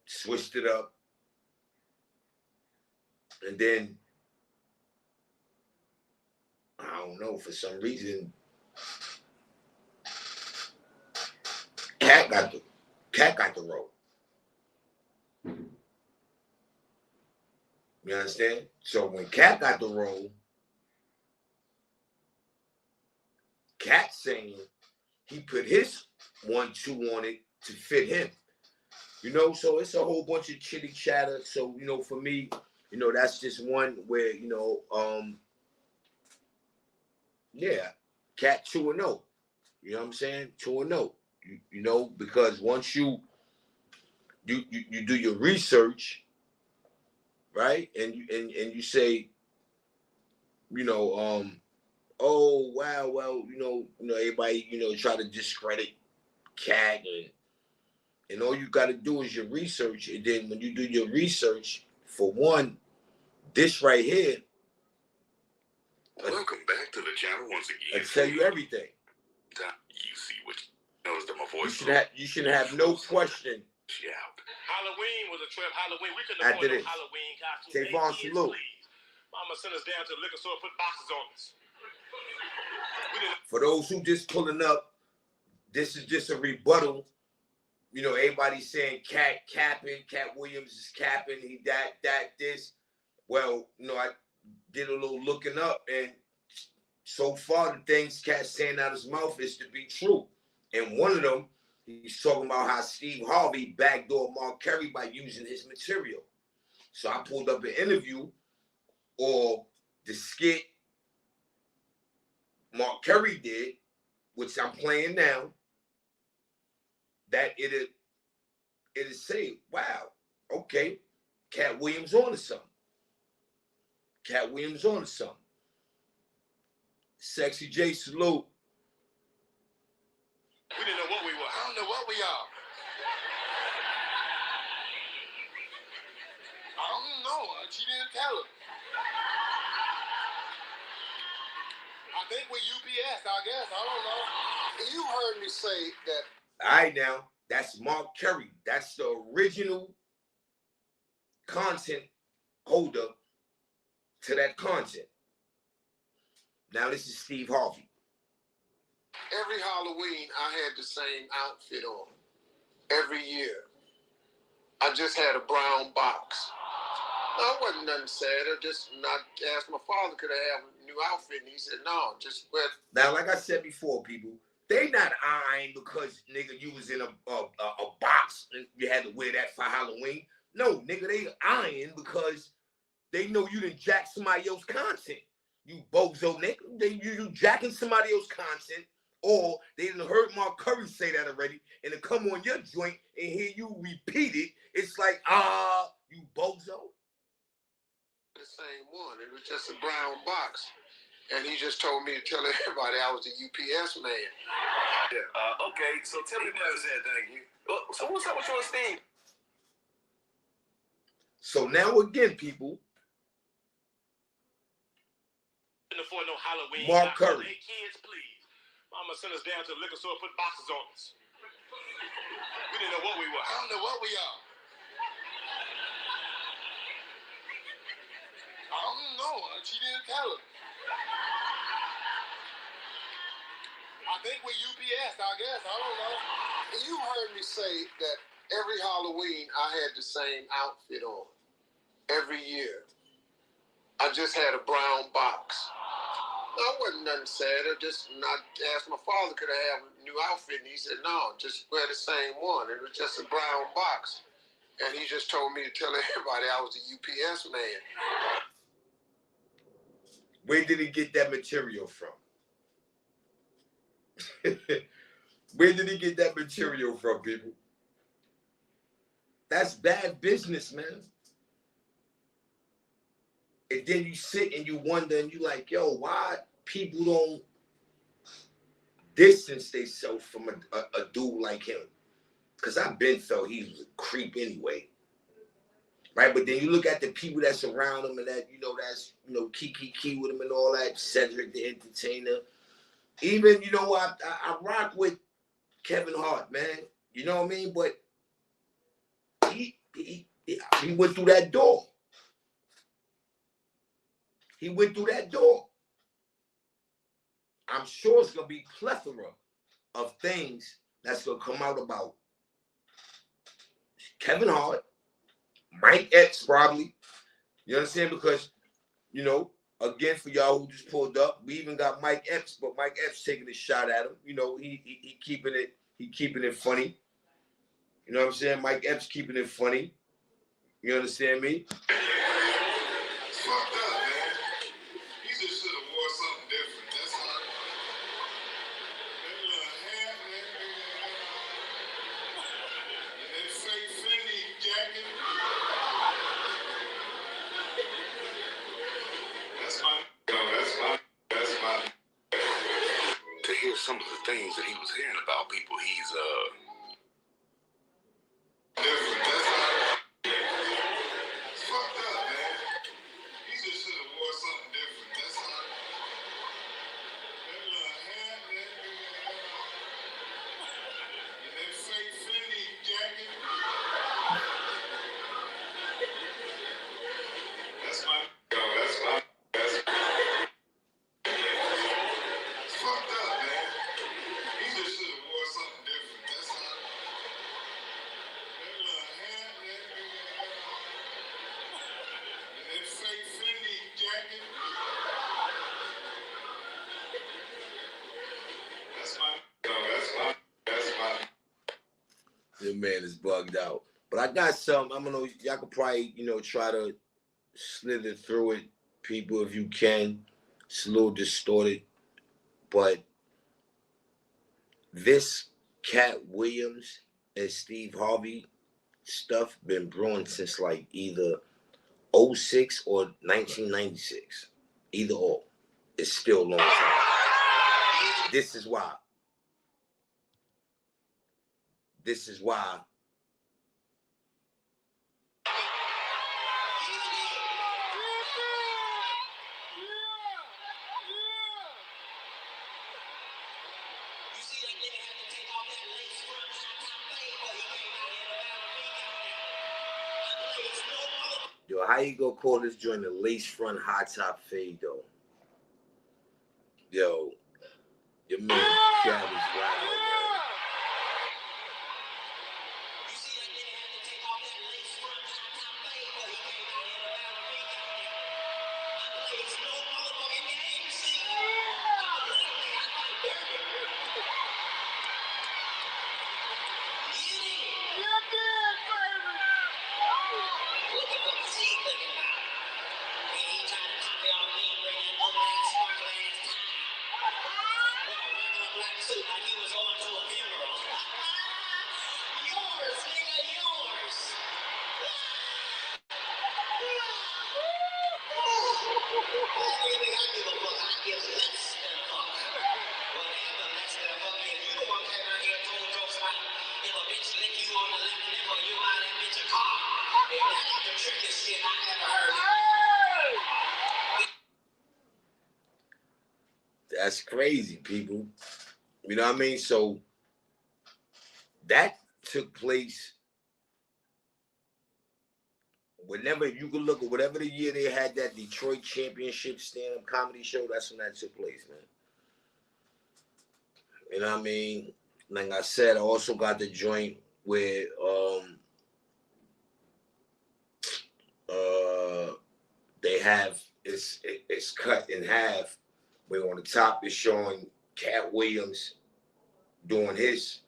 Switched it up. And then, I don't know, for some reason, Cat got the role. You understand? So when Cat got the role, Cat saying he put his 1-2 on it to fit him. So it's a whole bunch of chitty chatter. So, for me, that's just one where, Cat 2-0. You know what I'm saying? 2-0. Because once you do your research, right? And you say, oh wow, well, everybody, try to discredit Cat and all you gotta do is your research. And then when you do your research, for one, this right here. Welcome back to the channel once again. I tell you everything. You see what knows that my voice. You should have no question. Halloween was a trip. Halloween, we couldn't afford no Halloween costumes. Tavon, salute. Mama sent us down to the liquor store, put boxes on us. For those who just pulling up, this is just a rebuttal. Everybody's saying Cat capping, Cat Williams is capping, he that this. Well, I did a little looking up, and so far the things Cat's saying out of his mouth is to be true. And one of them, he's talking about how Steve Harvey backdoored Mark Curry by using his material. So I pulled up an interview or the skit Mark Curry did, which I'm playing now, that it is saying, wow, okay, Cat Williams on to something. Cat Williams on to something. Sexy J, salute. We didn't know what we were. I don't know what we are. I don't know. She didn't tell us. I think we're UPS, I guess. I don't know. You heard me say that. All right, now. That's Mark Curry. That's the original content holder to that content. Now, this is Steve Harvey. Every Halloween, I had the same outfit on. Every year. I just had a brown box. No, it wasn't nothing sad. I just not asked my father, could I have a new outfit? And he said, no, just wear. Now, like I said before, people, they not eyeing because, nigga, you was in a box and you had to wear that for Halloween. No, nigga, they eyeing because they know you done jack somebody else's content. You bozo, nigga. You jacking somebody else's content, or they done heard Mark Curry say that already, and to come on your joint and hear you repeat it, it's like, you bozo. The same one. It was just a brown box. And he just told me to tell everybody I was the UPS man. Yeah. Okay, so tell me about that. Thank you. So what's up with you and Steve? So now again, people. For no Halloween. Mark Curry. Hey kids, please. Mama sent us down to the liquor store, put boxes on us. We didn't know what we were. I don't know what we are. I don't know. She didn't tell us. I think we're UPS, I guess. I don't know. You heard me say that every Halloween I had the same outfit on. Every year. I just had a brown box. No, it wasn't nothing sad. I just not asked my father, could I have a new outfit? And he said, no, just wear the same one. It was just a brown box. And he just told me to tell everybody I was the UPS man. Where did he get that material from? Where did he get that material from, people? That's bad business, man. And then you sit and you wonder and you like, yo, why people don't distance themselves from a dude like him? Because I've been felt he was a creep anyway. Right? But then you look at the people that's around him and that, that's, kiki with him and all that, Cedric the entertainer. Even, I rock with Kevin Hart, man. You know what I mean? But he went through that door. He went through that door. I'm sure it's going to be a plethora of things that's going to come out about Kevin Hart, Mike Epps probably. You understand? Because, again, for y'all who just pulled up, we even got Mike Epps, but Mike Epps taking a shot at him. He keeping it funny. You know what I'm saying? Mike Epps keeping it funny. You understand me? It's fucked up, man. He just should have wore something different. That's all. That little hair, and that fake Fendi jacket. That's my. To hear some of the things that he was hearing about people, he's different. That's all. It's fucked up, man. He just should have wore something different. That's all. That little hair, and that fake Fendi jacket. That's my. It's fucked up, man. He just should have wore something different. That's all. That little hair, and that fake Fendi jacket. That's my. This man is bugged out. But I got some. I don't know. Y'all could probably, try to slither through it, people, if you can. It's a little distorted. But this Cat Williams and Steve Harvey stuff been brewing since like either 06 or 1996. Either or. It's still a long time. This is why. This is why. Yo, how you gonna call this joint a lace front high top fade though? Yo, your man Chad is wild, man. That's crazy, people. You know what I mean? So that took place whenever you could look at whatever the year they had that Detroit Championship stand-up comedy show, that's when that took place, man. You know what I mean? Like I said, I also got the joint where they have it's cut in half, where on the top is showing Cat Williams doing his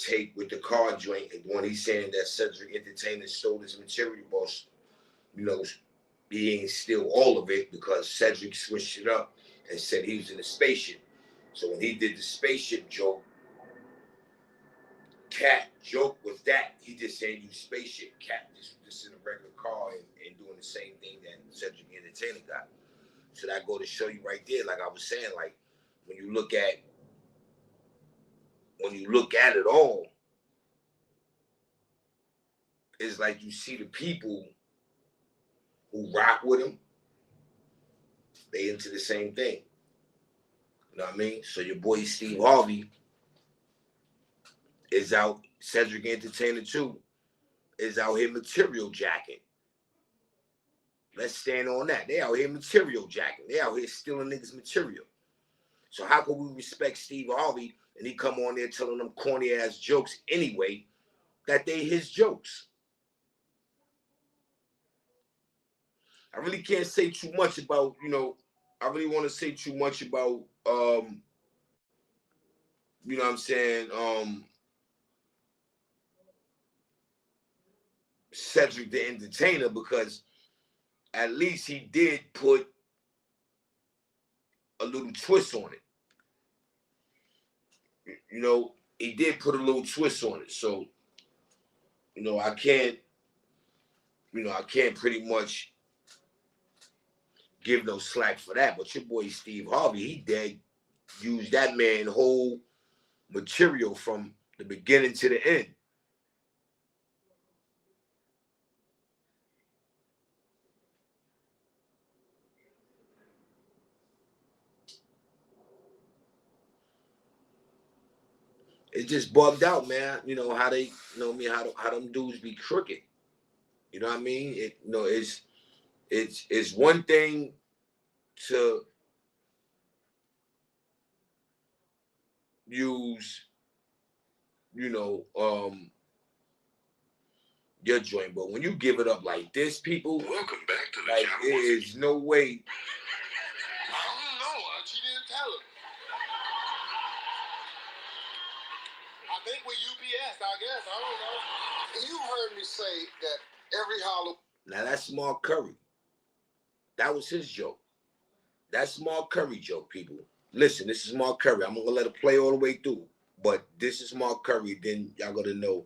take with the car joint, and when he's saying that Cedric Entertainer stole his material, boss, you know, he ain't steal all of it because Cedric switched it up and said he was in a spaceship. So when he did the spaceship joke, Cat joke was that he just saying you spaceship, Cat just in a regular car and doing the same thing that Cedric Entertainer got. So that go to show you right there, like I was saying, like when you look at it all, it's like you see the people who rock with him, they into the same thing. You know what I mean? So your boy Steve Harvey is out, Cedric Entertainer too, is out here material jacking. Let's stand on that. They out here material jacking. They out here stealing niggas' material. So how can we respect Steve Harvey and he come on there telling them corny ass jokes anyway, that they his jokes? I really can't say too much about, you know, I really want to say too much about, you know what I'm saying, Cedric the Entertainer, because at least he did put a little twist on it. You know, he did put a little twist on it. So, you know, I can't pretty much give no slack for that. But your boy Steve Harvey, he did use that man whole material from the beginning to the end. It just bugged out, man. You know how they, you know me, how them dudes be crooked. You know what I mean? It's one thing to use, you know, your joint, but when you give it up like this, people, Welcome back to the like channel. there is no way. I don't know. She didn't tell him. I think with UPS, I guess. I don't know. You heard me say that every Halloween. Now that's Mark Curry. That was his joke. That's Mark Curry joke, people. Listen, this is Mark Curry. I'm gonna let it play all the way through, but this is Mark Curry. Then y'all gotta know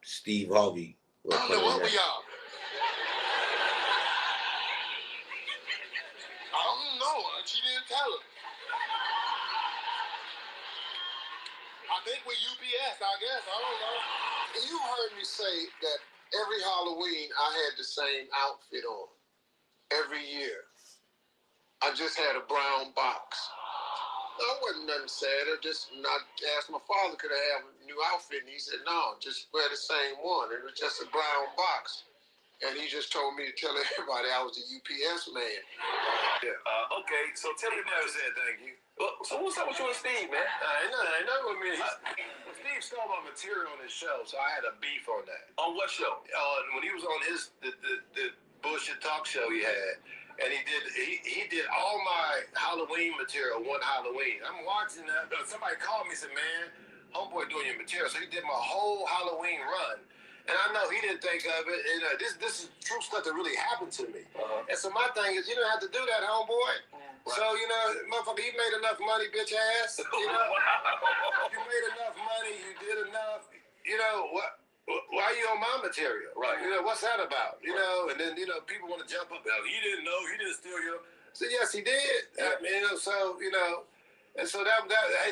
Steve Harvey. I don't know what we are. I don't know. She didn't tell him. think we UPS, I guess. I don't know. You heard me say that every Halloween I had the same outfit on. Every year. I just had a brown box. No, it wasn't nothing sad. I just not asked my father, could I have a new outfit? And he said, no, just wear the same one. It was just a brown box. And he just told me to tell everybody I was the UPS man. Yeah. Okay, so tell me about said thank you. So what's up with you and Steve, man? Ain't nothing with me. Steve stole my material on his show, so I had a beef on that. On what show? When he was on his the bullshit talk show he had, and he did all my Halloween material one Halloween. I'm watching that. Somebody called me and said, man, homeboy doing your material. So he did my whole Halloween run. And I know he didn't think of it. And this is true stuff that really happened to me. And so my thing is, you don't have to do that, homeboy. Yeah. Right. So, motherfucker, he made enough money, bitch ass. You made enough money. You did enough. What? Why are you on my material? Right. What's that about? And then, people want to jump up. He didn't know. He didn't steal your. So, yes, he did. Yeah. And so that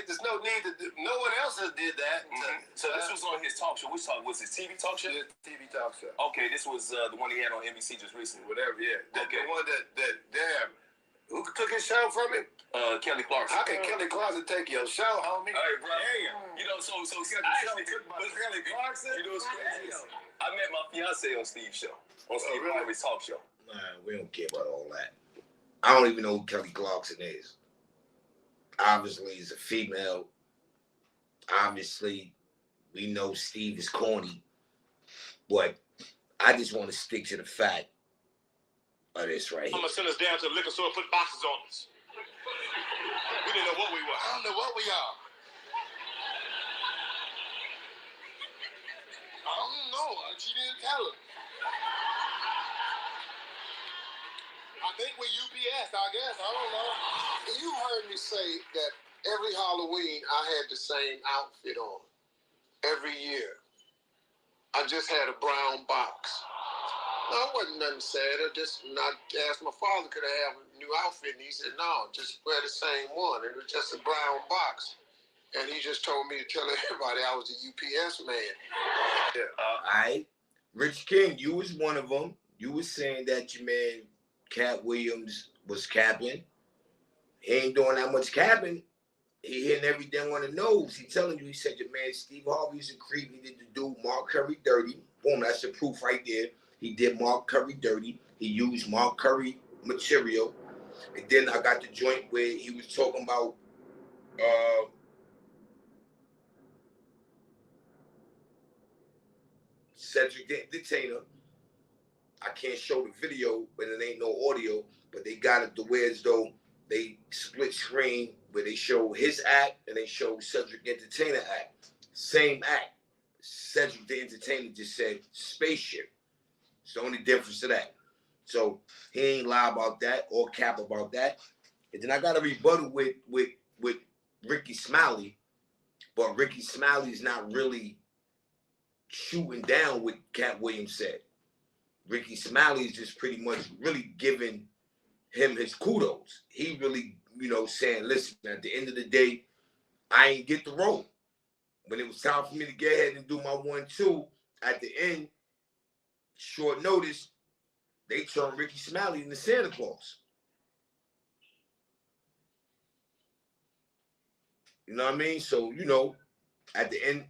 there's no need to do. No one else has did that. Mm-hmm. So this was on his talk show. Which talk was his TV talk show? Yeah, TV talk show. Okay, this was the one he had on NBC just recently. Whatever, yeah. Okay. The one that damn. Who took his show from him? Kelly Clarkson. How can Kelly Clarkson take your show, homie? Hey, bro. Damn. So I actually took my Kelly Clarkson. What's crazy? I met my fiance on Steve's show. On Steve Harvey's talk show. Nah, we don't care about all that. I don't even know who Kelly Clarkson is. Obviously, he's a female. Obviously, we know Steve is corny. But I just want to stick to the fact of this right here. I'm going to send us down to the liquor store and put boxes on us. We didn't know what we were. I don't know what we are. I don't know. She didn't tell us. I think we UPS, I guess. I don't know. You heard me say that every Halloween I had the same outfit on. Every year. I just had a brown box. No, it wasn't nothing sad. I just not asked my father, could I have a new outfit? And he said, no, just wear the same one. It was just a brown box. And he just told me to tell everybody I was the UPS man. Yeah. All right. Rich King, you was one of them. You was saying that your man Cat Williams was capping. He ain't doing that much capping. He hitting everything on the nose. He telling you, he said your man Steve Harvey's a creep. He did the dude Mark Curry dirty. Boom, that's the proof right there. He did Mark Curry dirty. He used Mark Curry material. And then I got the joint where he was talking about Cedric the Entertainer. I can't show the video, but it ain't no audio. But they got it to where as though they split screen where they show his act and they show Cedric the Entertainer act. Same act. Cedric the Entertainer just said spaceship. It's the only difference to that. So he ain't lie about that or cap about that. And then I got a rebuttal with Ricky Smiley, but Ricky Smiley's not really shooting down what Cat Williams said. Ricky Smiley's just pretty much really giving him his kudos. He really, saying, listen, at the end of the day, I ain't get the role. When it was time for me to get ahead and do my 1-2, at the end, short notice, they turned Ricky Smiley into Santa Claus. You know what I mean? So, at the end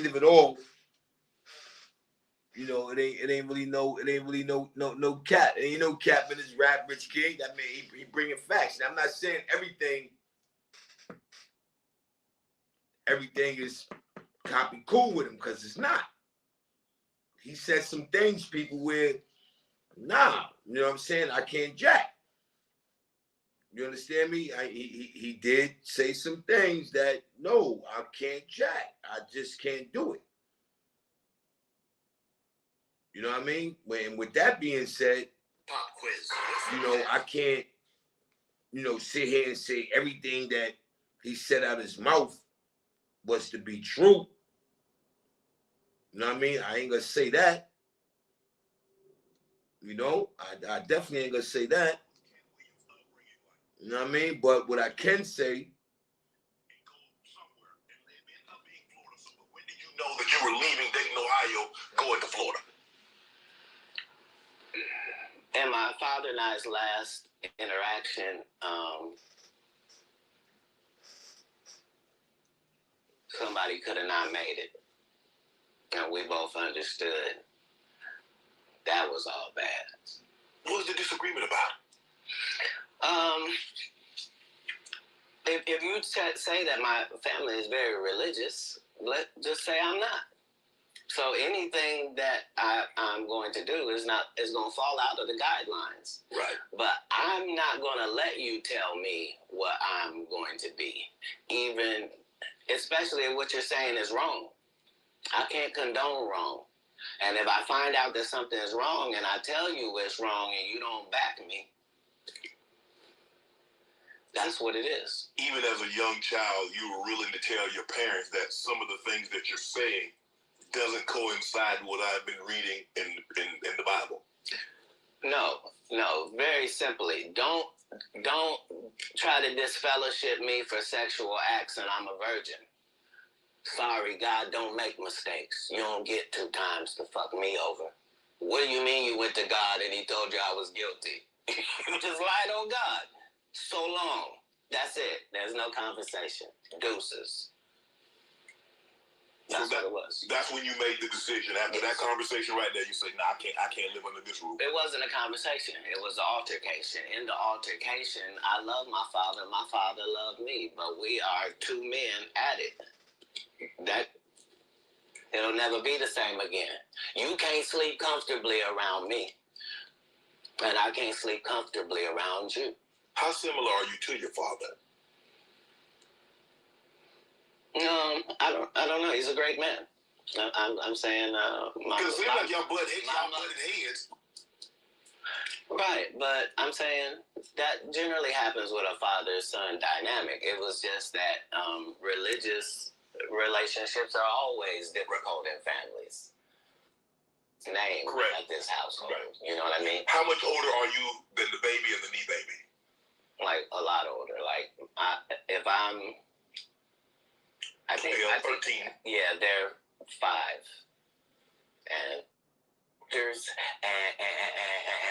of it all, it ain't really no cap. And cap in his rap, Rich King. I mean, he bringing facts. And I'm not saying everything is copy cool with him, because it's not. He said some things, people, where, nah, you know what I'm saying? I can't jack. You understand me? He did say some things that, no, I can't jack. I just can't do it. You know what I mean? And with that being said, pop quiz. I can't, sit here and say everything that he said out his mouth was to be true. You know what I mean? I ain't gonna say that. I definitely ain't gonna say that. You know what I mean? But what I can say in my father and I's last interaction, somebody could have not made it. And we both understood that was all bad. What was the disagreement about? If you say that my family is very religious, just say I'm not. So anything that I'm going to do is going to fall out of the guidelines. Right. But I'm not going to let you tell me what I'm going to be, even especially if what you're saying is wrong. I can't condone wrong. And if I find out that something is wrong and I tell you it's wrong and you don't back me, that's what it is. Even as a young child, you were willing to tell your parents that some of the things that you're saying doesn't coincide with what I've been reading in the Bible. No. Very simply, don't try to disfellowship me for sexual acts and I'm a virgin. Sorry, God don't make mistakes. You don't get 2 times to fuck me over. What do you mean you went to God and he told you I was guilty? You just lied on God. So long. That's it. There's no conversation. Deuces. That's what it was. That's when you made the decision. After that conversation right there, you say, "Nah, I can't live under this roof." It wasn't a conversation. It was an altercation. In the altercation, I love my father. My father loved me. But we are 2 men at it. That it'll never be the same again. You can't sleep comfortably around me. And I can't sleep comfortably around you. How similar are you to your father? I don't know. He's a great man. I'm saying, because it seems like y'all butted heads. Right, but I'm saying that generally happens with a father-son dynamic. It was just that religious relationships are always difficult in families. Name Correct. at this household. Right. You know what I mean? How much older are you than the baby and the knee baby? Like a lot older. Like I think 13. Yeah, they're 5. And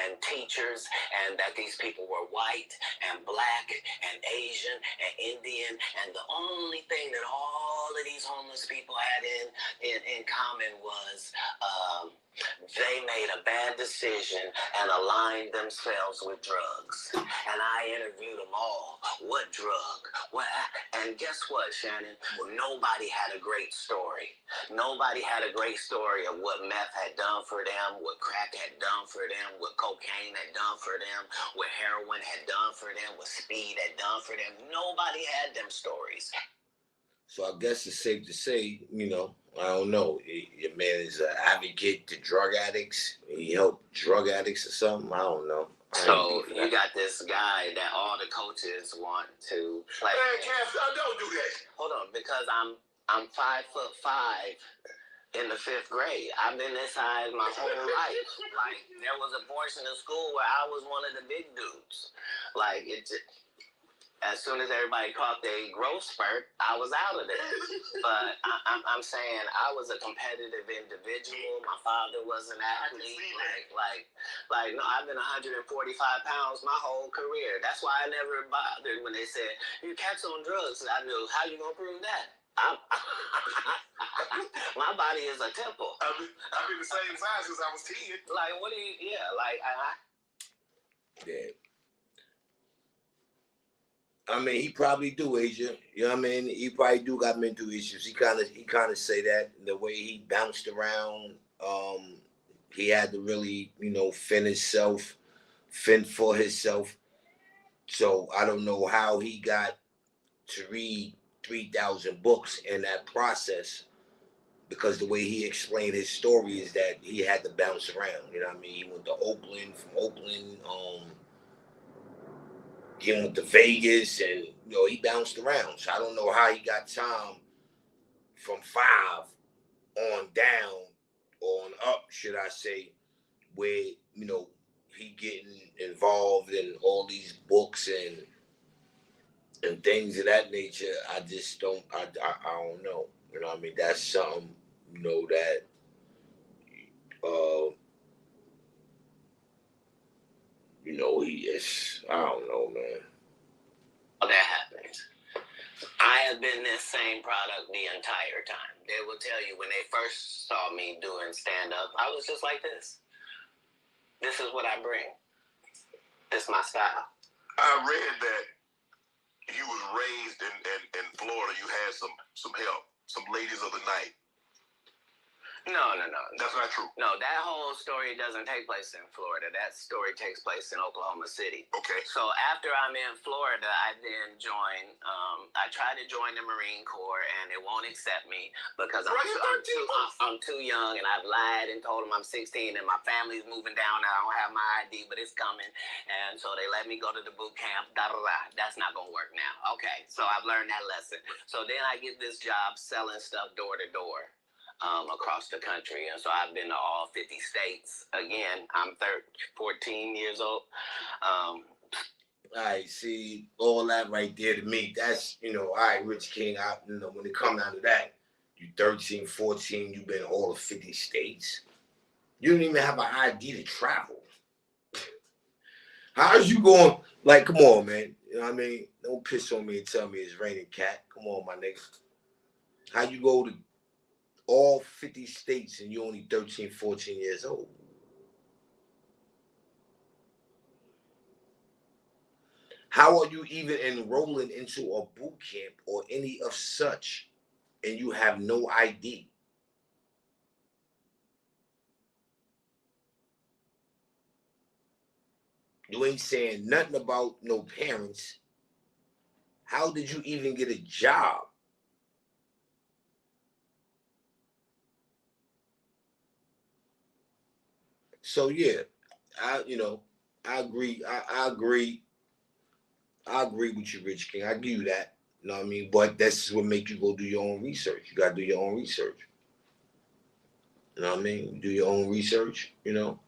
and teachers, and that these people were white and black and Asian and Indian, and the only thing that all of these homeless people had in common was they made a bad decision and aligned themselves with drugs. And I interviewed them all. What drug? What? And guess what, Shannon? Nobody had a great story. Nobody had a great story of what meth had done for them, what crack had done for them, what cocaine had done for them, what heroin had done for them, what speed had done for them. Nobody had them stories. So I guess it's safe to say, I don't know, your man is an advocate to drug addicts. He helped drug addicts or something. I don't know. So you got this guy that all the coaches want to play. Man, Cass, don't do that. Hold on, because I'm 5'5" in the 5th grade. I've been this size my whole life. Like, there was a portion of school where I was one of the big dudes. Like, as soon as everybody caught their growth spurt, I was out of there. But I'm saying I was a competitive individual. My father was an athlete. No, I've been 145 pounds my whole career. That's why I never bothered when they said, "You cats on drugs." I knew, how you gonna prove that? My body is a temple. I've been the same size since I was 10. Like, what do you? Yeah, like Yeah. I mean, he probably do, Asia. You know what I mean? He probably do got mental issues. He kind of say that the way he bounced around. He had to really, fend for himself. So I don't know how he got to read 3,000 books in that process, because the way he explained his story is that he had to bounce around. You know what I mean? He went to Oakland, from Oakland, he went to Vegas, and he bounced around. So I don't know how he got time from 5 on down, or on up, should I say, where he getting involved in all these books and things of that nature. I just don't. I don't know. You know what I mean? That's something that you know, he is, I don't know, man. That happens. I have been this same product the entire time. They will tell you when they first saw me doing stand-up, I was just like this. This is what I bring. This is my style. I read that you was raised in Florida. You had some help, some ladies of the night. No. That's not true. No, that whole story doesn't take place in Florida. That story takes place in Oklahoma City. Okay. So after I'm in Florida, I then join, I tried to join the Marine Corps, and it won't accept me because I'm too young, and I've lied and told them I'm 16, and my family's moving down, and I don't have my ID, but it's coming. And so they let me go to the boot camp, That's not going to work now. Okay, so I've learned that lesson. So then I get this job selling stuff door to door. Across the country, and so I've been to all 50 states. Again, I'm 14 years old. All right, see, all that right there to me, that's, you know, all right, Rich King, you know, when it comes down to that, you 13, 14, you've been in all 50 states. You don't even have an ID to travel. How's you going, like, come on, man. You know what I mean? Don't piss on me and tell me it's raining cat. Come on, my nigga. How you go to all 50 states and you're only 13, 14 years old? How are you even enrolling into a boot camp or any of such and you have no ID? You ain't saying nothing about no parents. How did you even get a job? So yeah, I agree. I agree. I agree with you, Rich King. I give you that. You know what I mean? But that's what make you go do your own research. You gotta do your own research. You know what I mean? Do your own research, you know.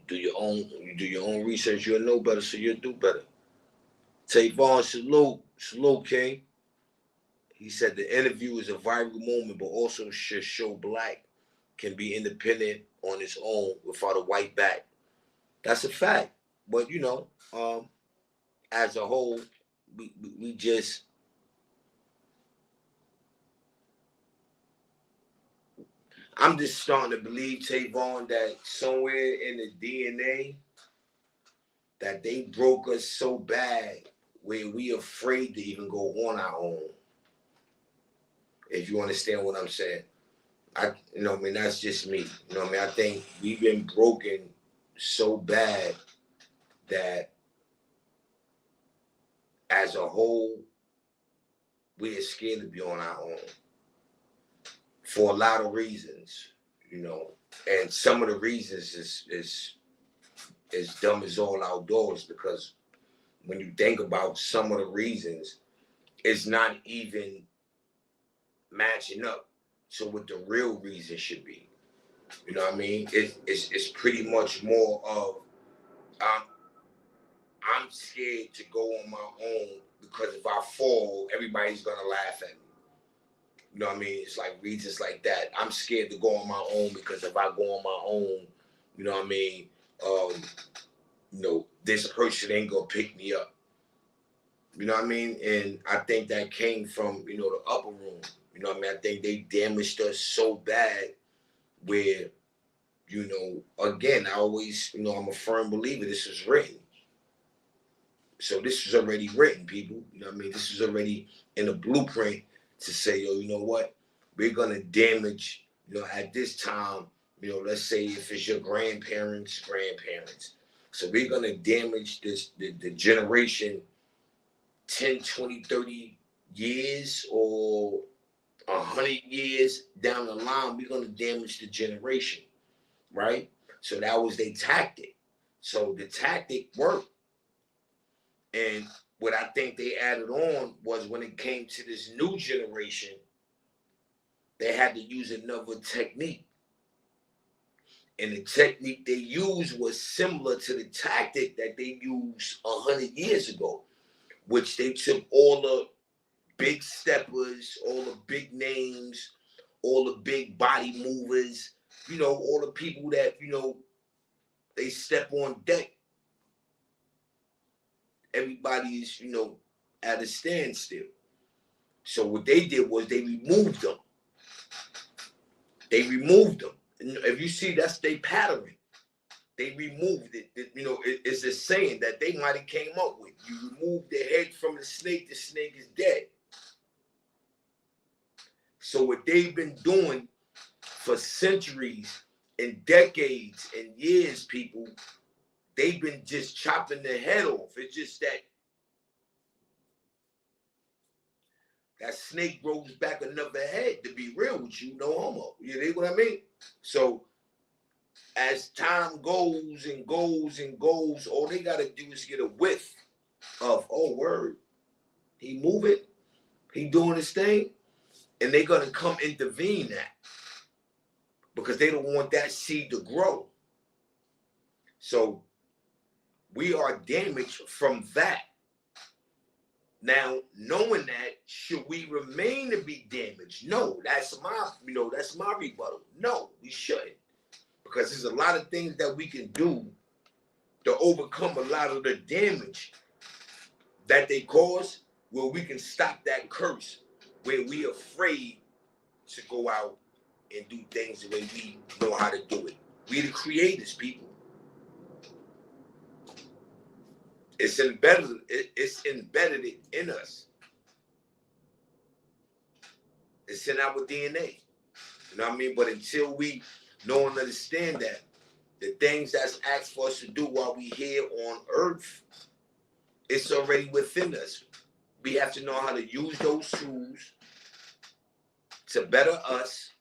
You do your own research, you'll know better, so you'll do better. Tavon, salute, King. He said the interview is a viral moment, but also should show black can be independent on its own without a white back. That's a fact. But you know, as a whole, we just I'm just starting to believe, Tavon, that somewhere in the DNA that they broke us so bad where we afraid to even go on our own. If you understand what I'm saying. You know what I mean? That's just me. You know what I mean? I think we've been broken so bad that as a whole, we're scared to be on our own for a lot of reasons, you know. And some of the reasons is dumb as all outdoors, because when you think about some of the reasons, it's not even matching up to what the real reason should be. You know what I mean? It's pretty much more of I'm scared to go on my own because if I fall, everybody's gonna laugh at me. You know what I mean? It's like reasons like that. I'm scared to go on my own because if I go on my own, you know what I mean? You know, this person ain't gonna pick me up. You know what I mean? And I think that came from, you know, the upper room. You know what I mean? I think they damaged us so bad where, you know, again, I always, you know, I'm a firm believer this is written. So this is already written, people. You know what I mean? This is already in a blueprint to say, yo, you know what? We're going to damage, you know, at this time, you know, let's say if it's your grandparents. So we're going to damage the generation 10, 20, 30 years or 100 years down the line. We're going to damage the generation, right? So that was their tactic. So the tactic worked. And what I think they added on was when it came to this new generation, they had to use another technique. And the technique they used was similar to the tactic that they used 100 years ago, which they took all the big steppers, all the big names, all the big body movers, you know, all the people that, you know, they step on deck. Everybody is, you know, at a standstill. So what they did was they removed them. They removed them. And if you see, that's their pattern. They removed it. You know, it's a saying that they might have came up with. You remove the head from the snake is dead. So what they've been doing for centuries and decades and years, people, they've been just chopping their head off. It's just that snake grows back another head, to be real with you, no homo. You know what I mean? So as time goes and goes and goes, all they got to do is get a whiff of, oh, word, he moving, he doing his thing, and they're going to come intervene that because they don't want that seed to grow. So we are damaged from that. Now, knowing that, should we remain to be damaged? No, that's my rebuttal. No, we shouldn't. Because there's a lot of things that we can do to overcome a lot of the damage that they cause, where we can stop that curse, where we're afraid to go out and do things the way we know how to do it. We the creators, people. It's embedded in us. It's in our DNA. You know what I mean? But until we know and understand that, the things that's asked for us to do while we here on earth, it's already within us. We have to know how to use those tools to better us,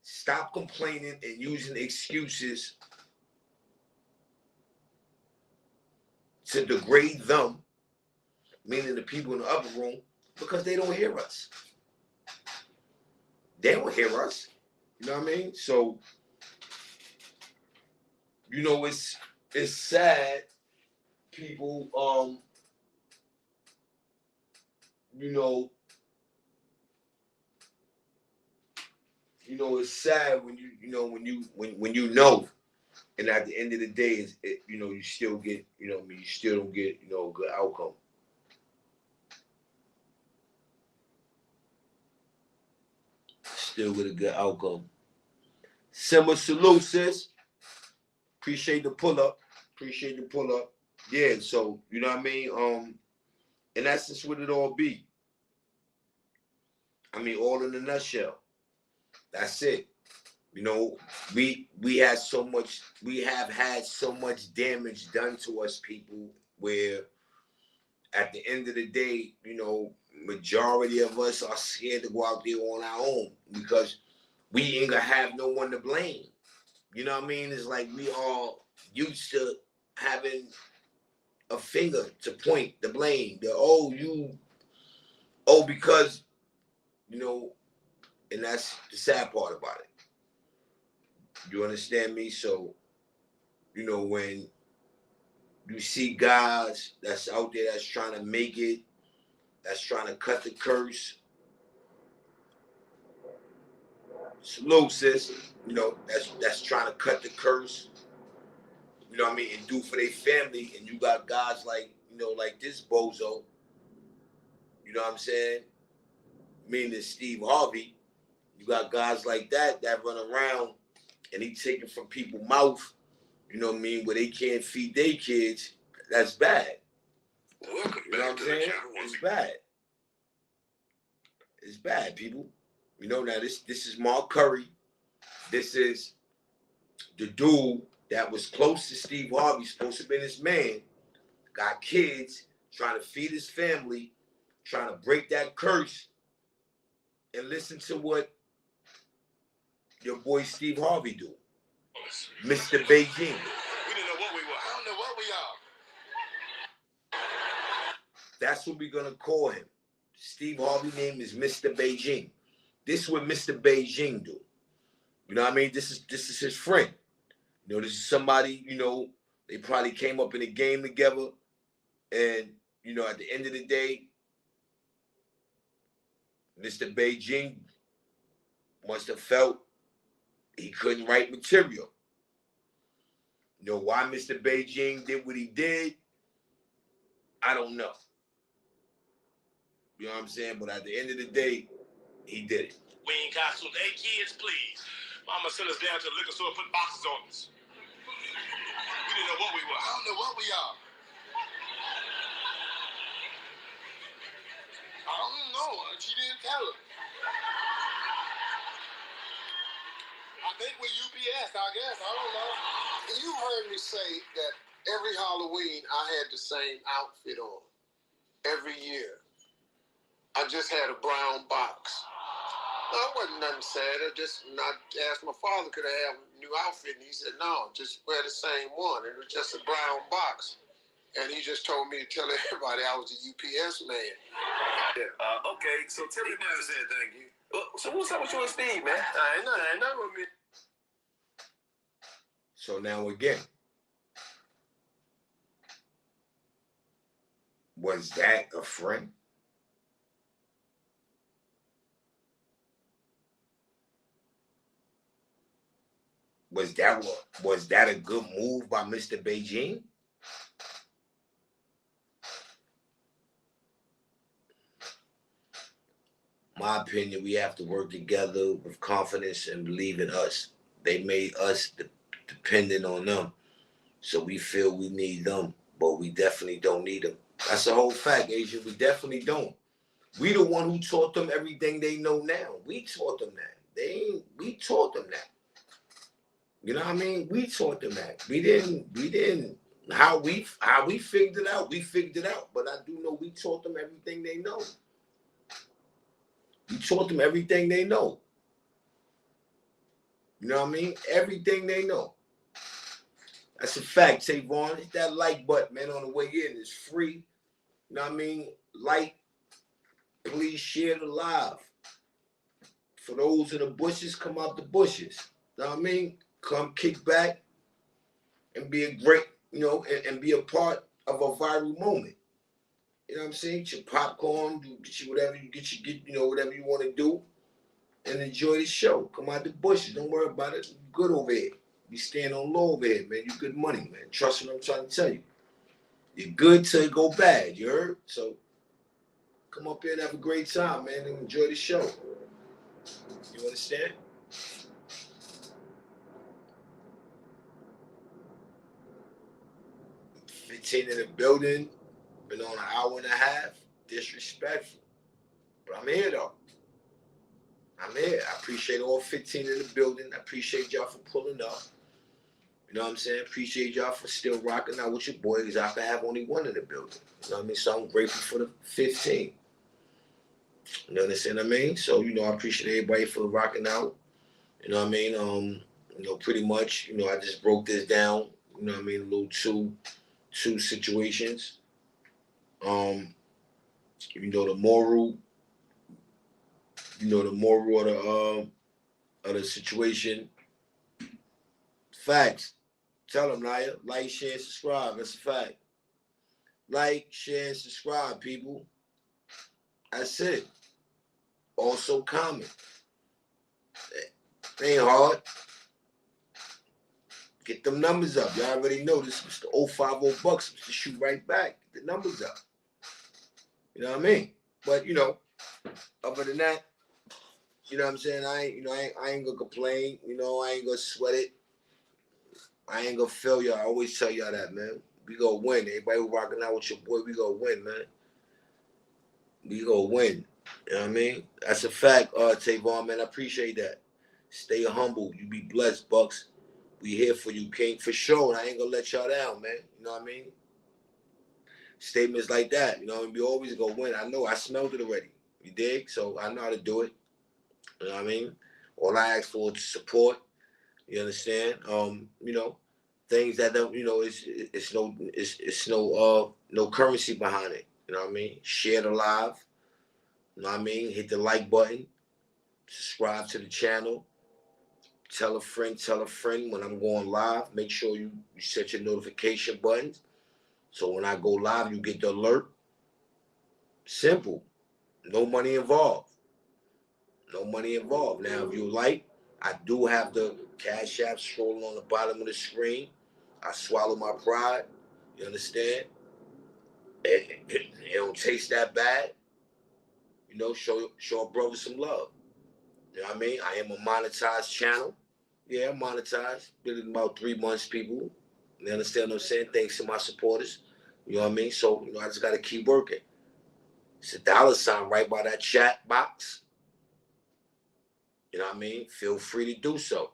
stop complaining and using excuses to degrade them, meaning the people in the upper room, because they don't hear us. They don't hear us. You know what I mean? So, you know, it's sad, people, it's sad when you know, and at the end of the day, you still get, you still don't get, a good outcome. Still get a good outcome. Simmer salute, sis. Appreciate the pull up. Yeah, so, you know what I mean? And that's just what it all be. I mean, all in a nutshell. That's it. You know, we have had so much damage done to us, people, where at the end of the day, majority of us are scared to go out there on our own because we ain't gonna have no one to blame. You know what I mean? It's like we all used to having a finger to point the blame. Because, and that's the sad part about it. You understand me? So, when you see guys that's out there that's trying to make it, that's trying to cut the curse, salute, sis. That's trying to cut the curse. You know what I mean? And do for their family. And you got guys like, like this bozo. You know what I'm saying? Meaning Steve Harvey. You got guys like that run around and he taking from people's mouth, you know what I mean, where they can't feed their kids. That's bad. Welcome you know back what I'm to saying? the channel. It's bad. It's bad, people. Now this is Mark Curry. This is the dude that was close to Steve Harvey, supposed to have been his man, got kids, trying to feed his family, trying to break that curse, and listen to what your boy Steve Harvey do. Mr. Beijing. We didn't know what we were. I don't know what we are. That's what we're going to call him. Steve Harvey's name is Mr. Beijing. This is what Mr. Beijing do. You know what I mean? This is his friend. This is somebody, they probably came up in a game together. And, at the end of the day, Mr. Beijing must have felt he couldn't write material. You know why Mr. Beijing did what he did? I don't know. You know what I'm saying? But at the end of the day, he did it. Halloween costumes. Hey, kids, please. Mama sent us down to the liquor store and put boxes on us. We didn't know what we were. I don't know what we are. I don't know. She didn't tell us. I think we're UPS, I guess. I don't know. You heard me say that every Halloween I had the same outfit on. Every year. I just had a brown box. No, it wasn't nothing sad. I just asked my father, could I have a new outfit? And he said, no, just wear the same one. It was just a brown box. And he just told me to tell everybody I was a UPS man. Yeah. Okay, so tell me. He never said thank you. So what's up with you and Steve, man? Ain't nothing with me. So now again, was that a friend? Was that a good move by Mr. Beijing? My opinion, we have to work together with confidence and believe in us. They made us dependent on them. So we feel we need them, but we definitely don't need them. That's the whole fact, Asia. We definitely don't. We the one who taught them everything they know now. We taught them that. We taught them that. You know what I mean? We taught them that. We didn't. How we figured it out, we figured it out. But I do know we taught them everything they know. We taught them everything they know. You know what I mean? Everything they know. That's a fact, Tavon. Hit that like button, man, on the way in. It's free. You know what I mean? Like, please share the live. For those in the bushes, come out the bushes. You know what I mean? Come kick back and be a great, and be a part of a viral moment. You know what I'm saying? Get your popcorn, get you whatever you whatever you want to do, and enjoy the show. Come out the bushes. Don't worry about it. You good over here. You stand on low over here, man. You good money, man. Trust what I'm trying to tell you. You're good till it go bad. You heard? So come up here and have a great time, man, and enjoy the show. You understand? In the building, been on an hour and a half. Disrespectful. But I'm here though. I'm here. I appreciate all 15 in the building. I appreciate y'all for pulling up. You know what I'm saying? Appreciate y'all for still rocking out with your boy, because I can have only one in the building. You know what I mean? So I'm grateful for the 15. You understand what I mean? So, I appreciate everybody for rocking out. You know what I mean? Pretty much, I just broke this down. You know what I mean? A little two situations. The moral of the situation. Facts. Tell them, Naya. Like, share, subscribe. That's a fact. Like, share, and subscribe, people. That's it. Also comment. It ain't hard. Get them numbers up. Y'all already know this was the 050 bucks to shoot right back. Get the numbers up. You know what I mean? But other than that, you know what I'm saying? I ain't gonna complain. I ain't gonna sweat it. I ain't gonna fail y'all. I always tell y'all that, man. We gonna win. Everybody who rocking out with your boy, we gonna win, man. We gonna win. You know what I mean? That's a fact, Tavon, man. I appreciate that. Stay humble. You be blessed, Bucks. We here for you, King, for sure. And I ain't gonna let y'all down, man. You know what I mean? Statements like that, we always gonna win. I know. I smelled it already. You dig? So I know how to do it. You know what I mean? All I ask for is support. You understand? Things that don't, it's no currency behind it. You know what I mean? Share the live. You know what I mean? Hit the like button. Subscribe to the channel. Tell a friend when I'm going live. Make sure you set your notification buttons. So when I go live, you get the alert. Simple. No money involved. No money involved. Now, if you like, I do have the Cash App scrolling on the bottom of the screen. I swallow my pride. You understand? It don't taste that bad. You know, show a brother some love. You know what I mean? I am a monetized channel. Yeah, I'm monetized. Been in about 3 months, people. You understand what I'm saying? Thanks to my supporters. You know what I mean? So, I just got to keep working. It's a $sign right by that chat box. You know what I mean? Feel free to do so.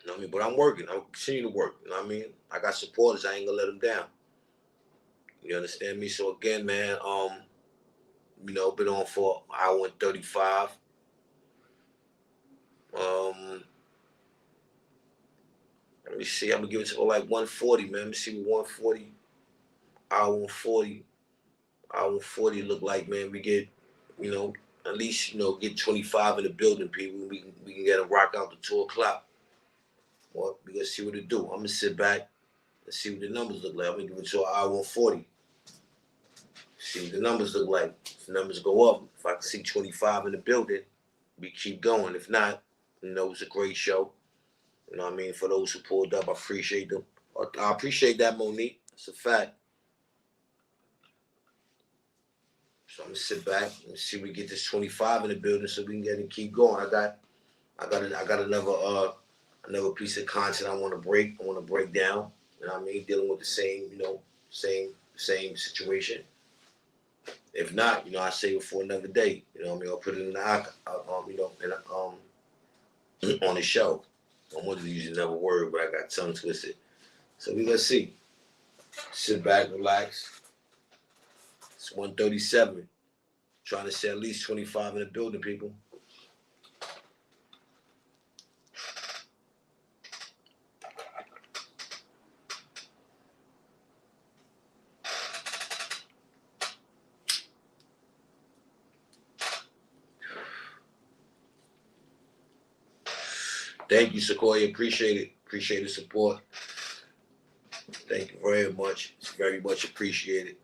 You know what I mean? But I'm working. I'm continuing to work. You know what I mean? I got supporters. I ain't gonna let them down. You understand me? So again, man, been on for an hour and 35. Let me see. I'm gonna give it to like 140, man. Let me see what 140, hour and 40 look like, man. We get, at least, get 25 in the building, people. We can get a rock out to 2 o'clock. Well, we gonna see what it do. I'm gonna sit back and see what the numbers look like. I'm gonna give it to an hour and 40. See what the numbers look like. If the numbers go up, if I can see 25 in the building, we keep going. If not, it's a great show. You know what I mean? For those who pulled up, I appreciate them. I appreciate that, Monique. It's a fact. So I'm gonna sit back and see if we get this 25 in the building so we can get and keep going. I got another piece of content I want to break. I want to break down. You know what I mean? Dealing with the same situation. If not, I save it for another day. You know what I mean? I'll put it in the on the show. I wanted to use another word, but I got tongue twisted. So we gonna see. Sit back, relax. It's 1:37. Trying to say at least 25 in the building, people. Thank you, Sequoia. Appreciate it. Appreciate the support. Thank you very much. It's very much appreciated.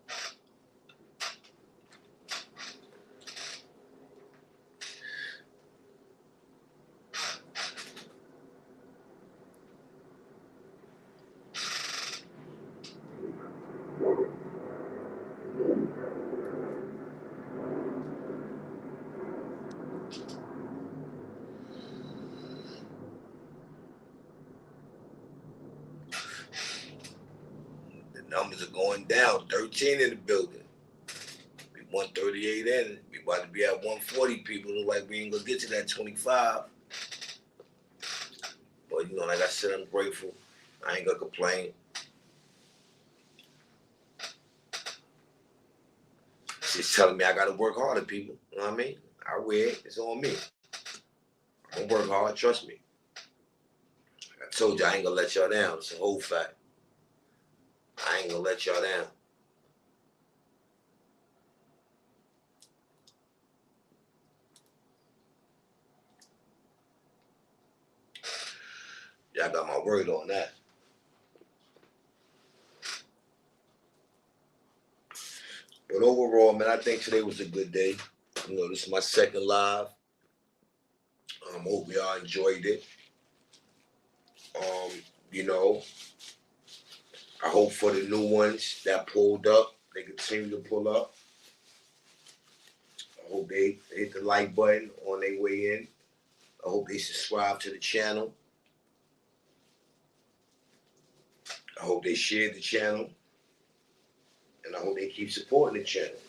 Numbers are going down. 13 in the building. We 138 in. We about to be at 140 people. Look like we ain't gonna get to that 25. But like I said, I'm grateful. I ain't gonna complain. She's telling me I gotta work harder, people. You know what I mean? I wear it. It's on me. I'm gonna work hard. Trust me. I told you I ain't gonna let y'all down. It's a whole fact. I ain't gonna let y'all down. Y'all got my word on that. But overall, man, I think today was a good day. This is my second live. Hope y'all enjoyed it. I hope for the new ones that pulled up, they continue to pull up. I hope they hit the like button on their way in. I hope they subscribe to the channel. I hope they share the channel. And I hope they keep supporting the channel.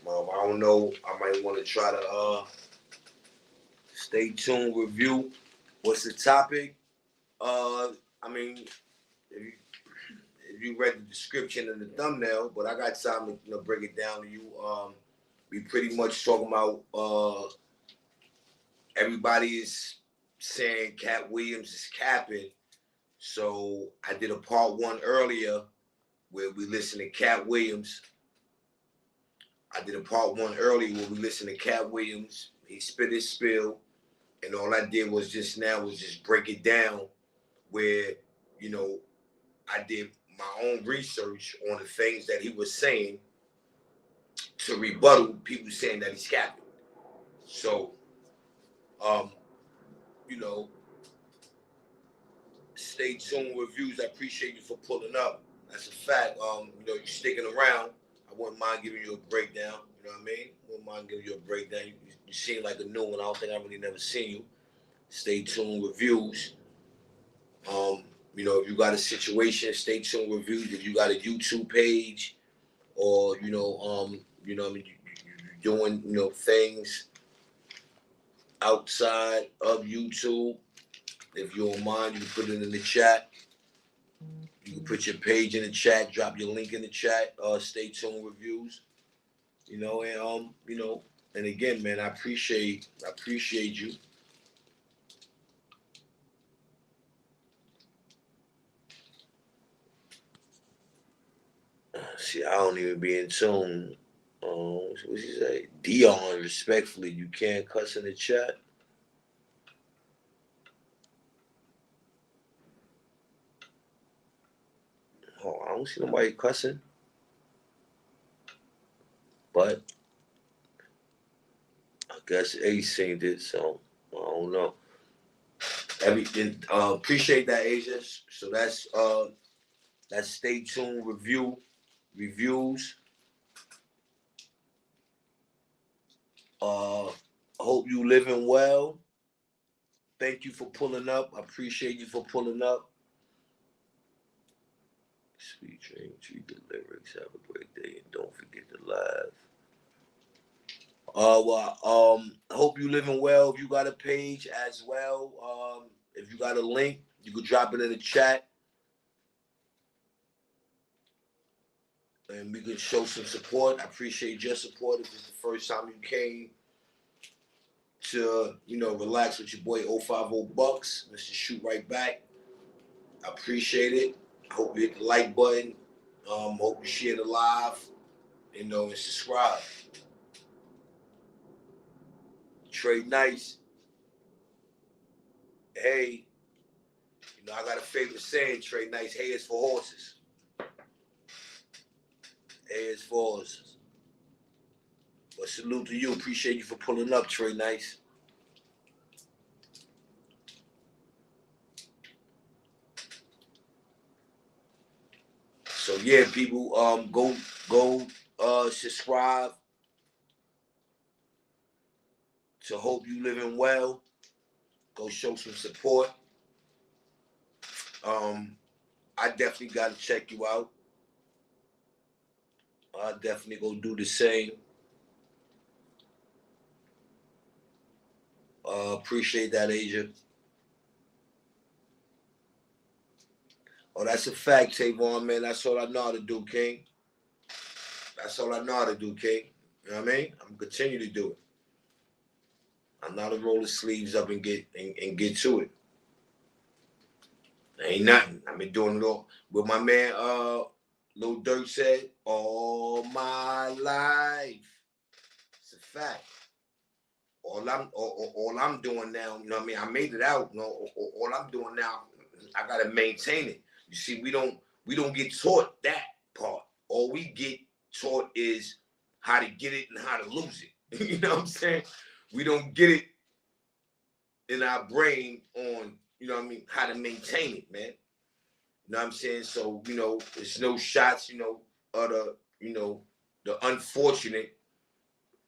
I don't know. I might want to try to stay tuned, review. What's the topic? If you read the description and the thumbnail, but I got time to break it down to you. We pretty much talking about everybody is saying Cat Williams is capping. So I did a part 1 earlier where we listened to Cat Williams. Cat Williams. He spit his spill. And all I did was just break it down where, I did my own research on the things that he was saying to rebuttal people saying that he's capping. So, you know, stay tuned with reviews. I appreciate you for pulling up. That's a fact. You know, you sticking around. I wouldn't mind giving you a breakdown. You know what I mean? Wouldn't mind giving you a breakdown. You seem like a new one. I don't think I really never seen you. Stay tuned reviews. You know, if you got a situation, stay tuned reviews. If you got a YouTube page, or you know, I mean, you're doing things outside of YouTube. If you don't mind, you can put it in the chat. You can put your page in the chat, drop your link in the chat. Stay tuned reviews. You know, and and again, man, I appreciate you. See, I don't even be in tune. What she say? Dion, respectfully, you can't cuss in the chat. Oh, I don't see nobody cussing. But I guess Ace seen it, so I don't know. Everything. Appreciate that, Asia. So that's stay tuned reviews. Hope you living well. Thank you for pulling up. I appreciate you for pulling up. Sweet dreams, read the lyrics. Have a great day, and don't forget to live. Hope you living well. If you got a page as well, if you got a link, you could drop it in the chat, and we can show some support. I appreciate your support. If it's the first time you came to, relax with your boy 050 Bucks, let's just shoot right back. I appreciate it. I hope you hit the like button. Hope you share the live, and subscribe. Trey Nice. Hey, I got a favorite saying, Trey Nice. Hay is for horses. Hay is for horses. But salute to you. Appreciate you for pulling up, Trey Nice. So yeah, people, go subscribe to Hope You Living Well. Go show some support. I definitely got to check you out. I'll definitely go do the same. Appreciate that, Asia. Oh, that's a fact, Tavon, man. That's all I know how to do, King. That's all I know how to do, King. You know what I mean? I'm gonna continue to do it. I'm not to roll the sleeves up and get to it. Ain't nothing. I've been doing it all. What my man Lil Durk said, all my life. It's a fact. All I'm doing now, you know what I mean? I made it out. All I'm doing now, I gotta maintain it. You see, we don't get taught that part. All we get taught is how to get it and how to lose it. You know what I'm saying? We don't get it in our brain on, how to maintain it, man. You know what I'm saying? So, it's no shots, of the unfortunate.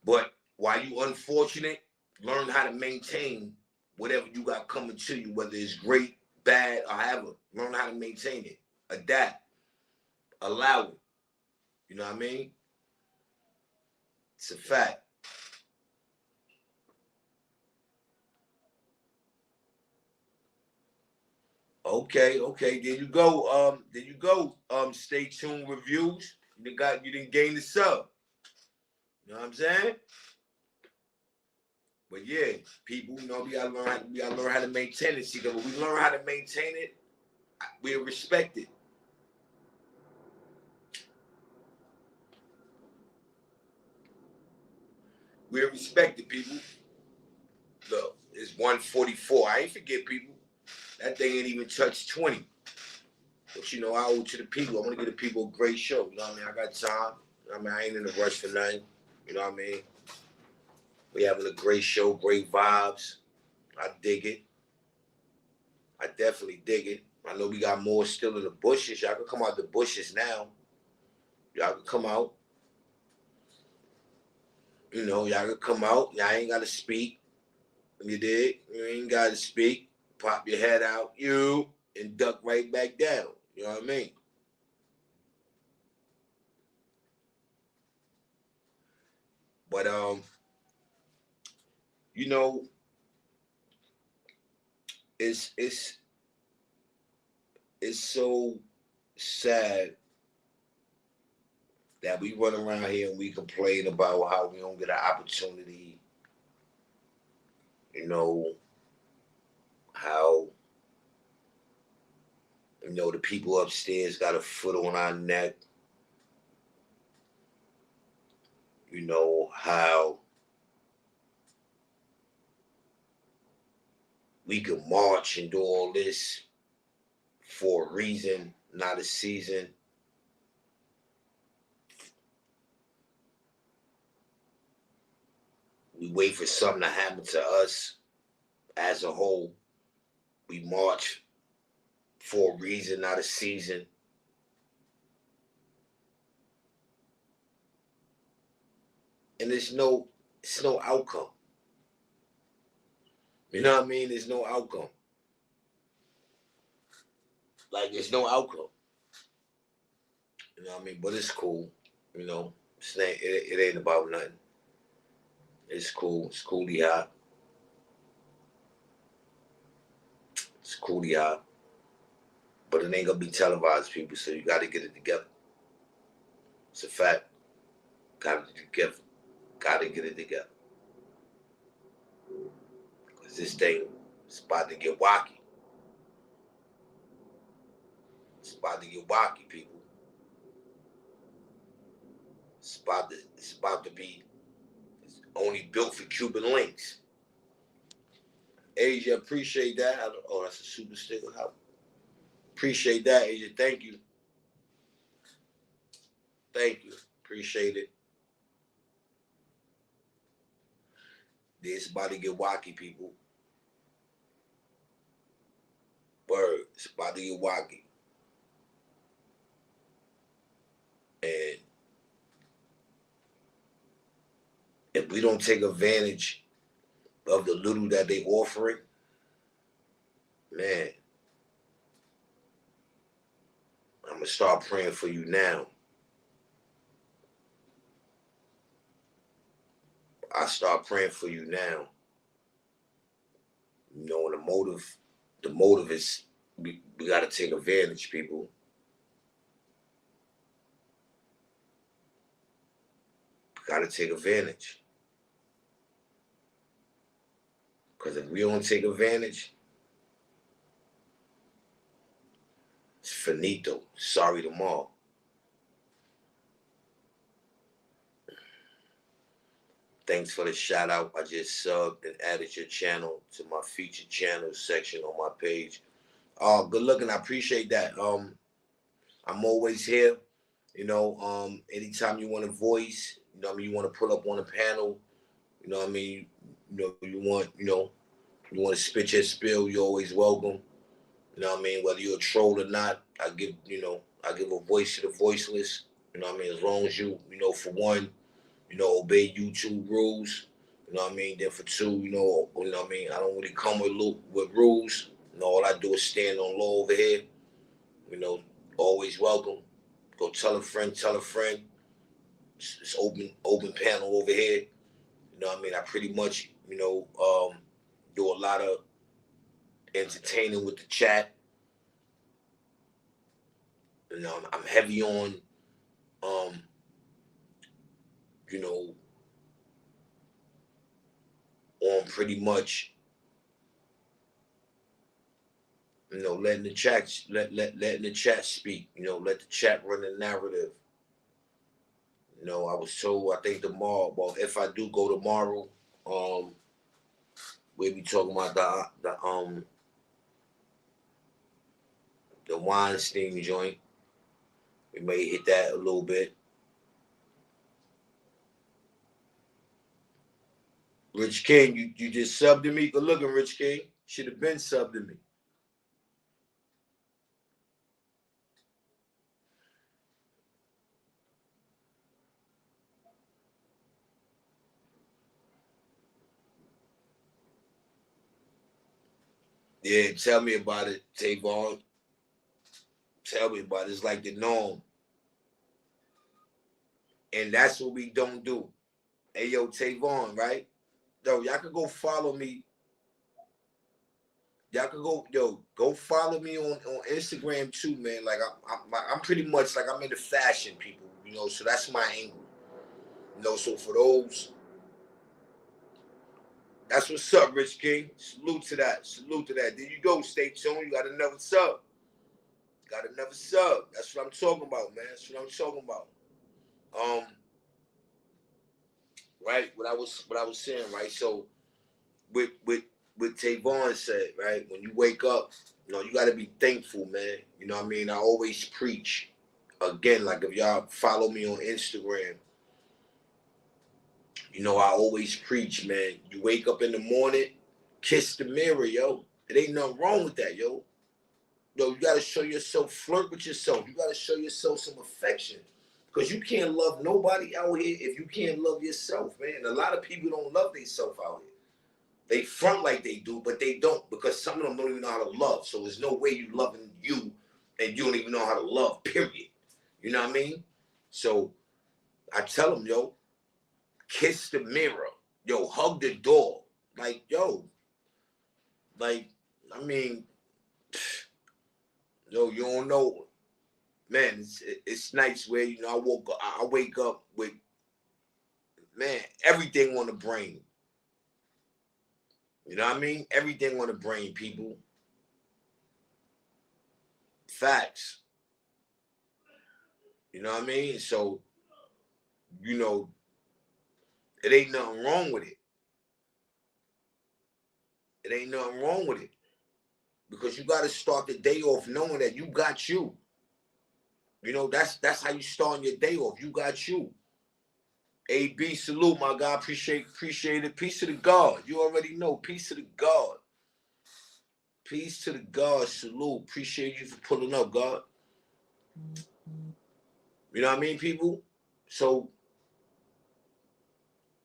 But while you unfortunate, learn how to maintain whatever you got coming to you, whether it's great, bad, or however. Learn how to maintain it. Adapt. Allow it. You know what I mean? It's a fact. Okay. There you go. Stay tuned reviews. You didn't gain the sub. You know what I'm saying? But yeah, people, we gotta learn how to maintain it. See, when we learn how to maintain it, we're respected. We're respected, people. Look, it's 144. I ain't forget, people. That thing ain't even touched 20. But I owe it to the people. I want to give the people a great show. You know what I mean? I got time. I ain't in a rush for nothing. You know what I mean? We having a great show, great vibes. I dig it. I definitely dig it. I know we got more still in the bushes. Y'all can come out the bushes now. Y'all can come out. You know, y'all can come out. Y'all ain't got to speak. You dig? You ain't got to speak. Pop your head out, and duck right back down. You know what I mean? But, you know, it's so sad that we run around here and we complain about how we don't get an opportunity, you know, how, you know, the people upstairs got a foot on our neck, you know, how we can march and do all this for a reason, not a season. We wait for something to happen to us as a whole. We march for a reason, not a season. And it's no outcome. You know what I mean? There's no outcome. Like, there's no outcome. You know what I mean? But it's cool. You know, it ain't about nothing. It's cool. It's coolie hot. It's coolie hot. But it ain't gonna be televised, people, so you gotta get it together. It's a fact. Gotta get it together. Gotta get it together. Because this thing is about to get wacky. It's about to get wacky, people. It's about to be only built for Cuban links. Asia, appreciate that. Oh, that's a super sticker. Appreciate that, Asia. Thank you. Thank you. Appreciate it. It's about to get wacky, people. Word. It's about to get wacky. And if we don't take advantage of the little that they offering, man, I'm going to start praying for you now. I start praying for you now. You know, the motive is we got to take advantage, people. We got to take advantage. Because if we don't take advantage, it's finito. Sorry tomorrow. Thanks for the shout out. I just subbed and added your channel to my featured channels section on my page. Good looking. I appreciate that. I'm always here. You know, anytime you want to voice, you know what I mean, you want to pull up on a panel, you know what I mean, you want to spit your spill, you're always welcome. You know what I mean? Whether you're a troll or not, I give a voice to the voiceless. You know what I mean? As long as you for one, obey YouTube rules. You know what I mean? Then for two, you know what I mean? I don't really come with rules. You know, all I do is stand on law over here. You know, always welcome. Go tell a friend. It's open panel over here. You know what I mean? I pretty much, do a lot of entertaining with the chat. You know, I'm heavy on, on pretty much, letting the chat letting the chat speak. Let the chat run the narrative. I was told, I think tomorrow. Well, if I do go tomorrow, we'll be talking about the Weinstein joint. We may hit that a little bit. Rich King, you just subbed to me. Good looking, Rich King. Should have been subbed to me. Yeah, tell me about it, Tavon. Tell me about it. It's like the norm. And that's what we don't do. Hey, yo, Tavon, right? Yo, y'all could go follow me. Y'all could go follow me on Instagram too, man. Like I'm pretty much like I'm into fashion, people, so that's my angle. So for those, that's what's up, Rich King. Salute to that. Salute to that. There you go. Stay tuned. You got another sub. Got another sub. That's what I'm talking about, man. That's what I'm talking about. Right. What I was saying, right. So with Tavon said, right, when you wake up, you got to be thankful, man. You know what I mean? I always preach. Again, like if y'all follow me on Instagram, I always preach, man. You wake up in the morning, kiss the mirror, yo. It ain't nothing wrong with that, yo. Yo, you gotta show yourself, flirt with yourself. You gotta show yourself some affection. Because you can't love nobody out here if you can't love yourself, man. A lot of people don't love themselves out here. They front like they do, but they don't, because some of them don't even know how to love. So there's no way you loving you and you don't even know how to love, period. You know what I mean? So I tell them, yo, kiss the mirror. Yo, hug the door. Like, yo, like, I mean, yo, you don't know. Man, it's nights where, I wake up with, man, everything on the brain. You know what I mean? Everything on the brain, people. Facts. You know what I mean? So, it ain't nothing wrong with it. It ain't nothing wrong with it. Because you got to start the day off knowing that you got you. That's how you start your day off. You got you. AB, salute, my God. Appreciate it. Peace to the God. You already know. Peace to the God. Peace to the God. Salute. Appreciate you for pulling up, God. You know what I mean, people? So,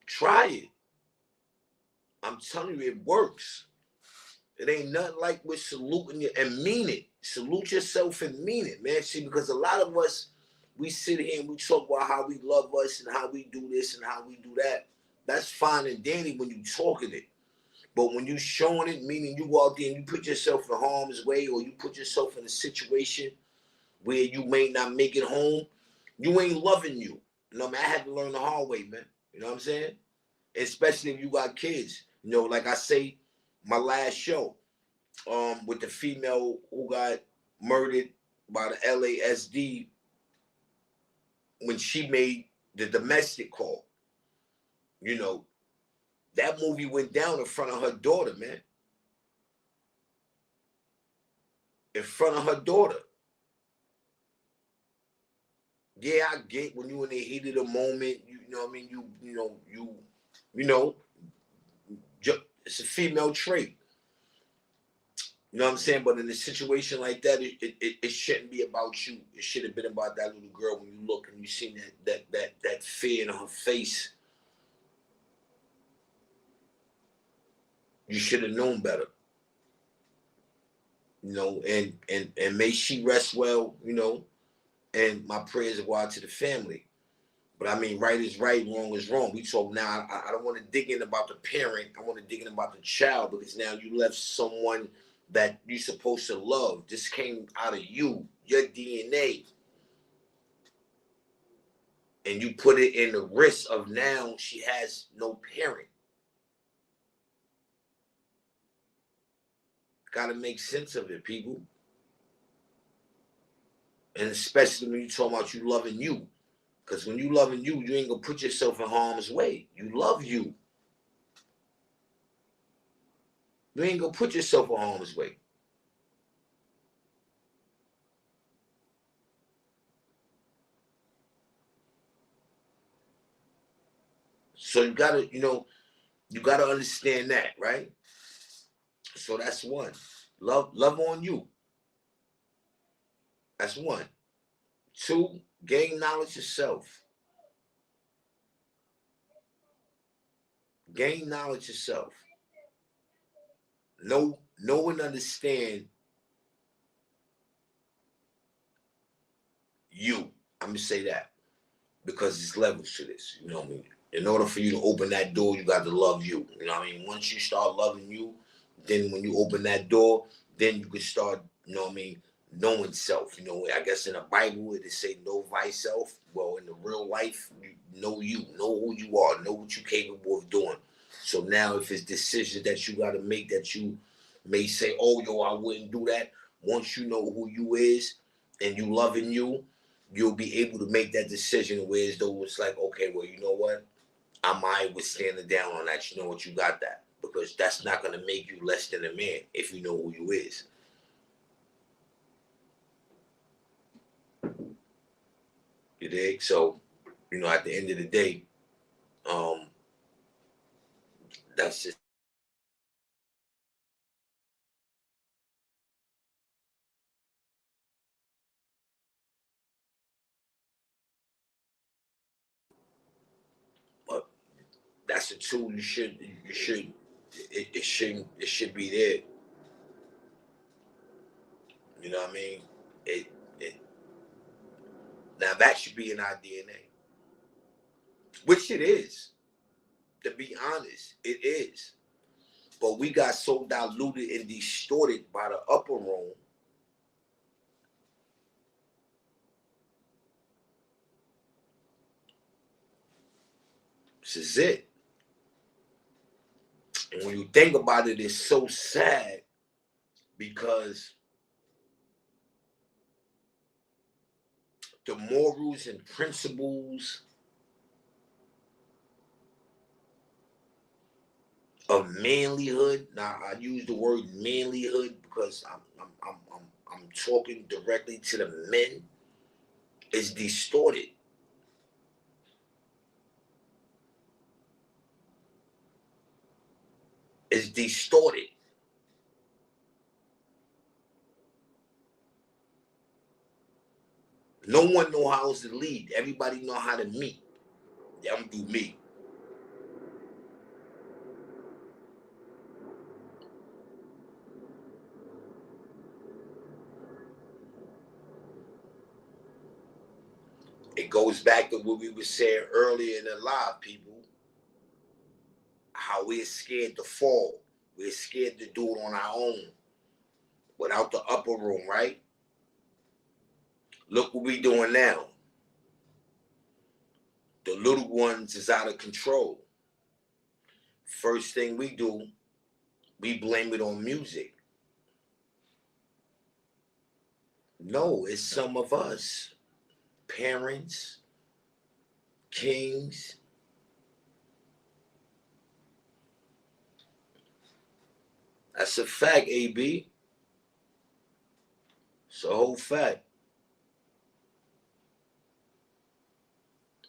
try it. I'm telling you, it works. It ain't nothing like with saluting you and mean it. Salute yourself and mean it, man. See, because a lot of us, we sit here and we talk about how we love us and how we do this and how we do that. That's fine and dandy when you talking it. But when you showing it, meaning you go out there and you put yourself in harm's way or you put yourself in a situation where you may not make it home, you ain't loving you. Man, I had to learn the hard way, man. You know what I'm saying? Especially if you got kids. Like I say, my last show, with the female who got murdered by the LASD when she made the domestic call. That movie went down in front of her daughter, man. In front of her daughter. Yeah, I get when you in the heat of the moment, you know what I mean? It's a female trait. You know what I'm saying? But in a situation like that, it shouldn't be about you. It should have been about that little girl. When you look and you see that fear in her face, you should have known better. And may she rest well, and my prayers go out to the family. But I mean, right is right, wrong is wrong. We talk now, I don't want to dig in about the parent. I want to dig in about the child, because now you left someone that you're supposed to love. This came out of you, your DNA. And you put it in the risk of now she has no parent. Got to make sense of it, people. And especially when you talk about you loving you. Because when you loving you, you ain't going to put yourself in harm's way. You love you. You ain't going to put yourself in harm's way. So you got to, You gotta understand that, right? So that's one. Love on you. That's one. Two, gain knowledge yourself. Gain knowledge yourself. Know and understand you. I'm gonna say that because there's levels to this. You know what I mean? In order for you to open that door, you got to love you. You know what I mean? Once you start loving you, then when you open that door, then you can start, you know what I mean, knowing self. You know, I guess in the Bible it say know thyself. Well, in the real life, you know who you are, know what you're capable of doing. So now if it's decisions that you got to make that you may say, oh, yo, I wouldn't do that. Once you know who you is and you loving you, you'll be able to make that decision where as though it's like, okay, well, you know what? I might with standing down on that. You know what? You got that. Because that's not going to make you less than a man if you know who you is. You dig? So, you know, at the end of the day, that's just but that's a tool it should be there. You know what I mean? It now that should be in our DNA. Which it is. To be honest, it is. But we got so diluted and distorted by the upper room. This is it. And when you think about it, it's so sad because the morals and principles of manlyhood. Now I use the word manlyhood because I'm talking directly to the men. Is distorted. It's distorted. No one know how to lead. Everybody know how to meet. Yeah, I'm gonna do me. It goes back to what we were saying earlier in the live, people. How we're scared to fall. We're scared to do it on our own. Without the upper room, right? Look what we doing now. The little ones is out of control. First thing we do, we blame it on music. No, it's some of us. Parents, kings. That's a fact, AB. It's a whole fact.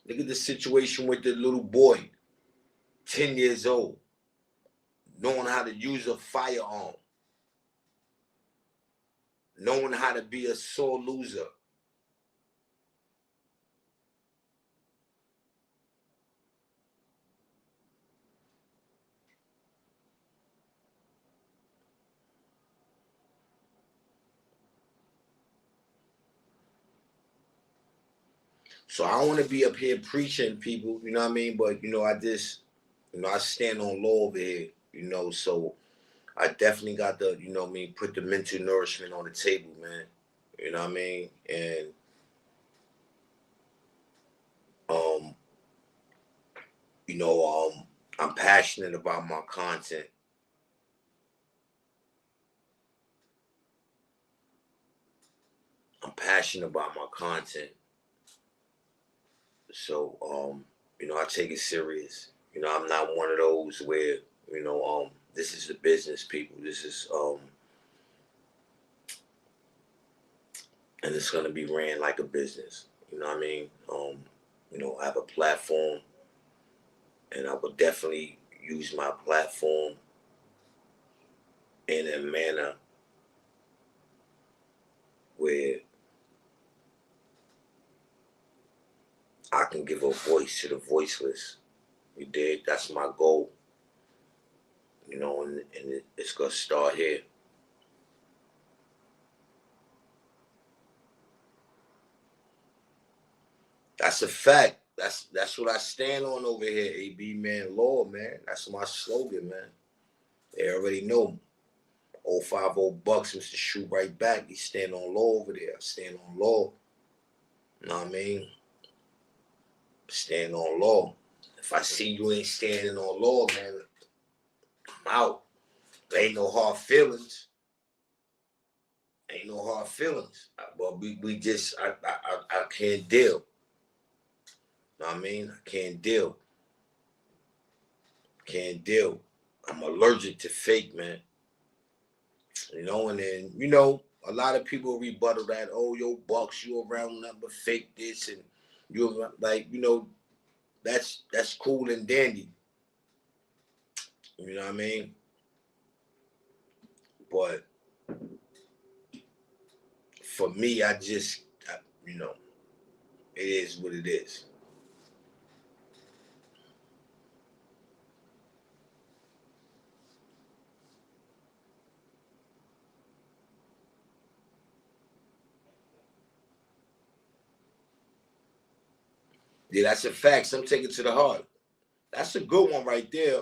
Look at the situation with the little boy, 10 years old, knowing how to use a firearm, knowing how to be a sore loser. So I don't want to be up here preaching people, you know what I mean? But, you know, I just, you know, I stand on law over here, you know, so I definitely got to, you know what I mean, put the mental nourishment on the table, man. You know what I mean? And, you know, I'm passionate about my content. I'm passionate about my content. So, you know, I take it serious. You know, I'm not one of those where, you know, this is the business, people. This is, and it's gonna be ran like a business. You know what I mean? You know, I have a platform, and I would definitely, use my platform in a manner where I can give a voice to the voiceless. You did. That's my goal. You know, and it's gonna start here. That's a fact. That's what I stand on over here, AB, man. Law, man. That's my slogan, man. They already know. 050 bucks, Mr. Shoot right back. He stand on law over there. I stand on law. You know what I mean? Stand on law. If I see you ain't standing on law, man, I'm out. There ain't no hard feelings. Ain't no hard feelings. But we just I can't deal. Know what I mean? I can't deal. Can't deal. I'm allergic to fake, man. You know, and then, you know, a lot of people rebuttal that, oh, yo, Bucks, you around nothing but fake this, and you're like, you know, that's cool and dandy. You know what I mean? But for me, you know, it is what it is. Yeah, that's a fact. Some take it to the heart. That's a good one right there,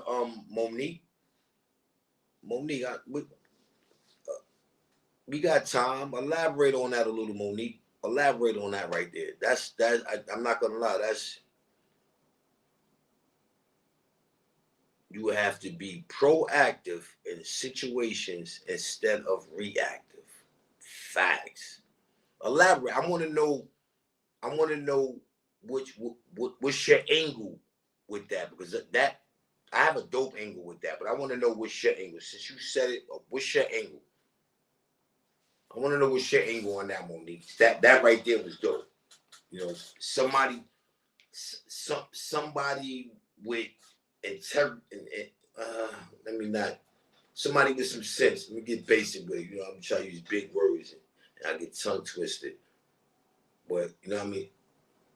Monique. Monique, we got time. Elaborate on that a little, Monique. Elaborate on that right there. I'm not gonna lie. You have to be proactive in situations instead of reactive. Facts. Elaborate. I want to know. What's your angle with that, because that I have a dope angle with that, but I want to know what's your angle. Since you said it, what's your angle? I want to know what's your angle on that, Monique. That right there was dope. You know, somebody with integrity. Let me not. Somebody with some sense. Let me get basic with it. You know, I'm trying to use big words and I get tongue twisted. But you know what I mean?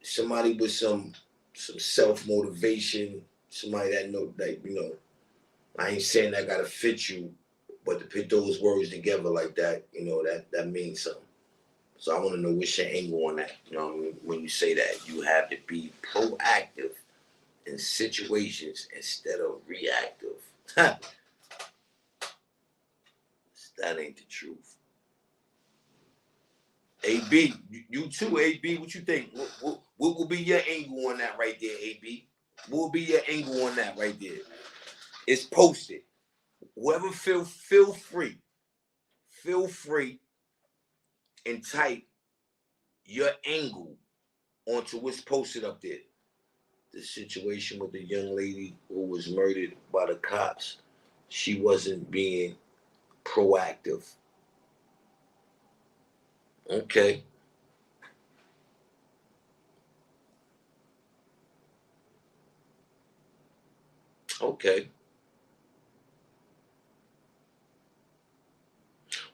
Somebody with some self motivation, somebody that know that, you know, I ain't saying that gotta fit you, but to put those words together like that, you know, that means something. So I want to know what's your angle on that. You know, when you say that, you have to be proactive in situations instead of reactive. That ain't the truth. AB, you too, AB. What you think? What will be your angle on that right there, AB? What will be your angle on that right there? It's posted. Whoever feel free and type your angle onto what's posted up there. The situation with the young lady who was murdered by the cops. She wasn't being proactive. Okay. Okay.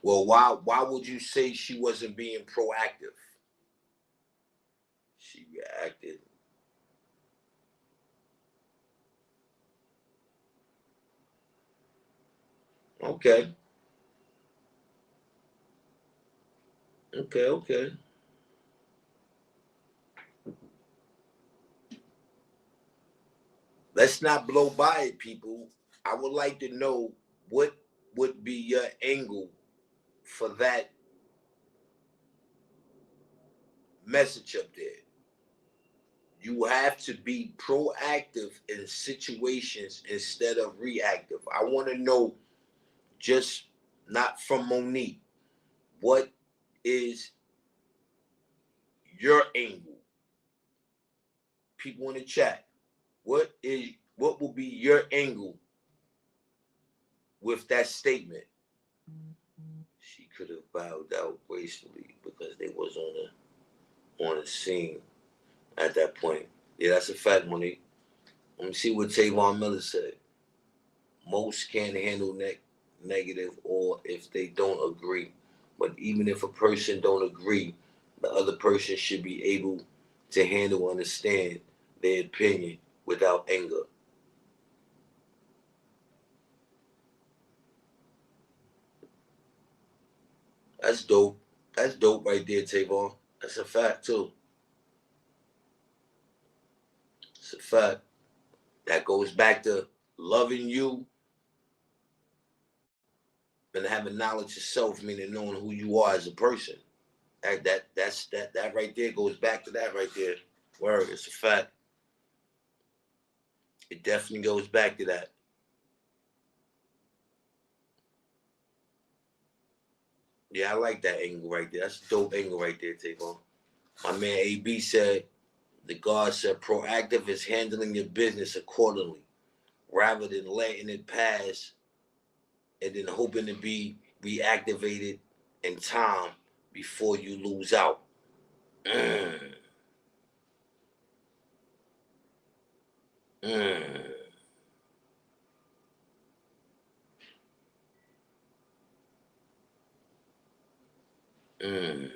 Well, why would you say she wasn't being proactive? She reacted. Okay. Okay. Let's not blow by it, people. I would like to know what would be your angle for that message up there. You have to be proactive in situations instead of reactive. I want to know, just not from Monique, what is your angle? People in the chat, what will be your angle with that statement? She could have bowed out gracefully because they was on the scene at that point. Yeah, that's a fact, Monique. Let me see what Tavon Miller said. Most can't handle negative, or if they don't agree. But even if a person don't agree, the other person should be able to handle, understand their opinion without anger. That's dope. That's dope right there, Tavon. That's a fact too. It's a fact. That goes back to loving you and having knowledge of self, meaning knowing who you are as a person. That right there goes back to that right there. Word, it's a fact. It definitely goes back to that. Yeah, I like that angle right there. That's a dope angle right there, Tavon. My man AB said, the God said, proactive is handling your business accordingly, rather than letting it pass and then hoping to be reactivated in time before you lose out. Mm. Mm. Mm.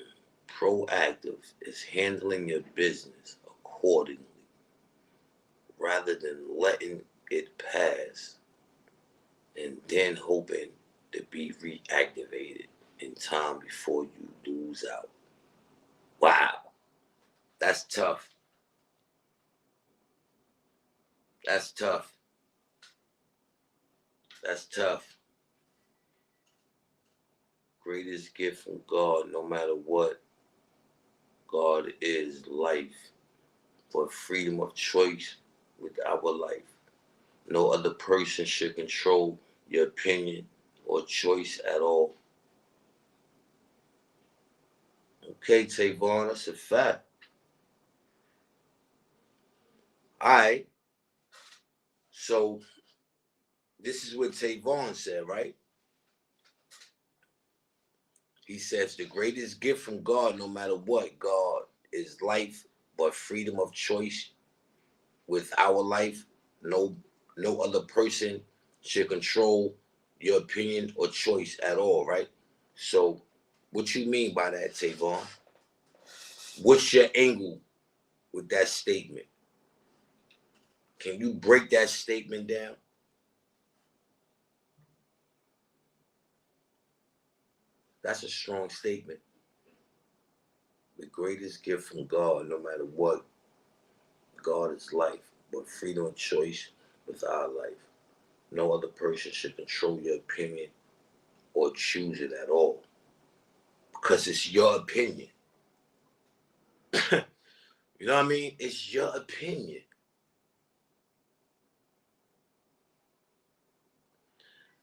Proactive is handling your business accordingly, rather than letting it pass and then hoping to be reactivated in time before you lose out. Wow, that's tough. That's tough. That's tough. Greatest gift from God, no matter what. God is life, for freedom of choice with our life. No other person should control your opinion or choice at all. Okay, Tavon, that's a fact. All right. So this is what Tavon said, right? He says the greatest gift from God, no matter what, God is life, but freedom of choice with our life. No, no other person should control your opinion or choice at all, right? So, what you mean by that, Tavon? What's your angle with that statement? Can you break that statement down? That's a strong statement. The greatest gift from God, no matter what, God is life, but freedom of choice with our life. No other person should control your opinion or choose it at all, because it's your opinion. You know what I mean? It's your opinion.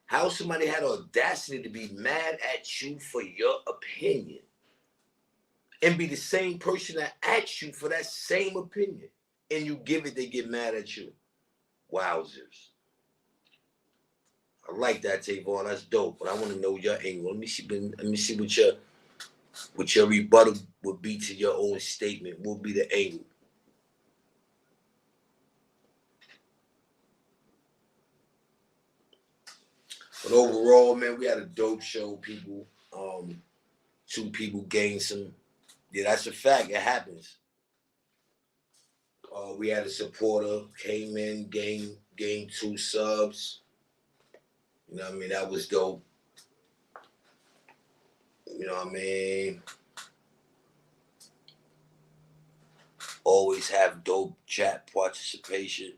How somebody had audacity to be mad at you for your opinion and be the same person that asked you for that same opinion, and you give it, they get mad at you. Wowzers. I like that, Tavon. That's dope. But I want to know your angle. Let me see what your rebuttal would be to your own statement. What would be the angle? But overall, man, we had a dope show, people. 2 people gained some. Yeah, that's a fact. It happens. We had a supporter came in, gained 2 subs. You know what I mean? That was dope. You know what I mean? Always have dope chat participation.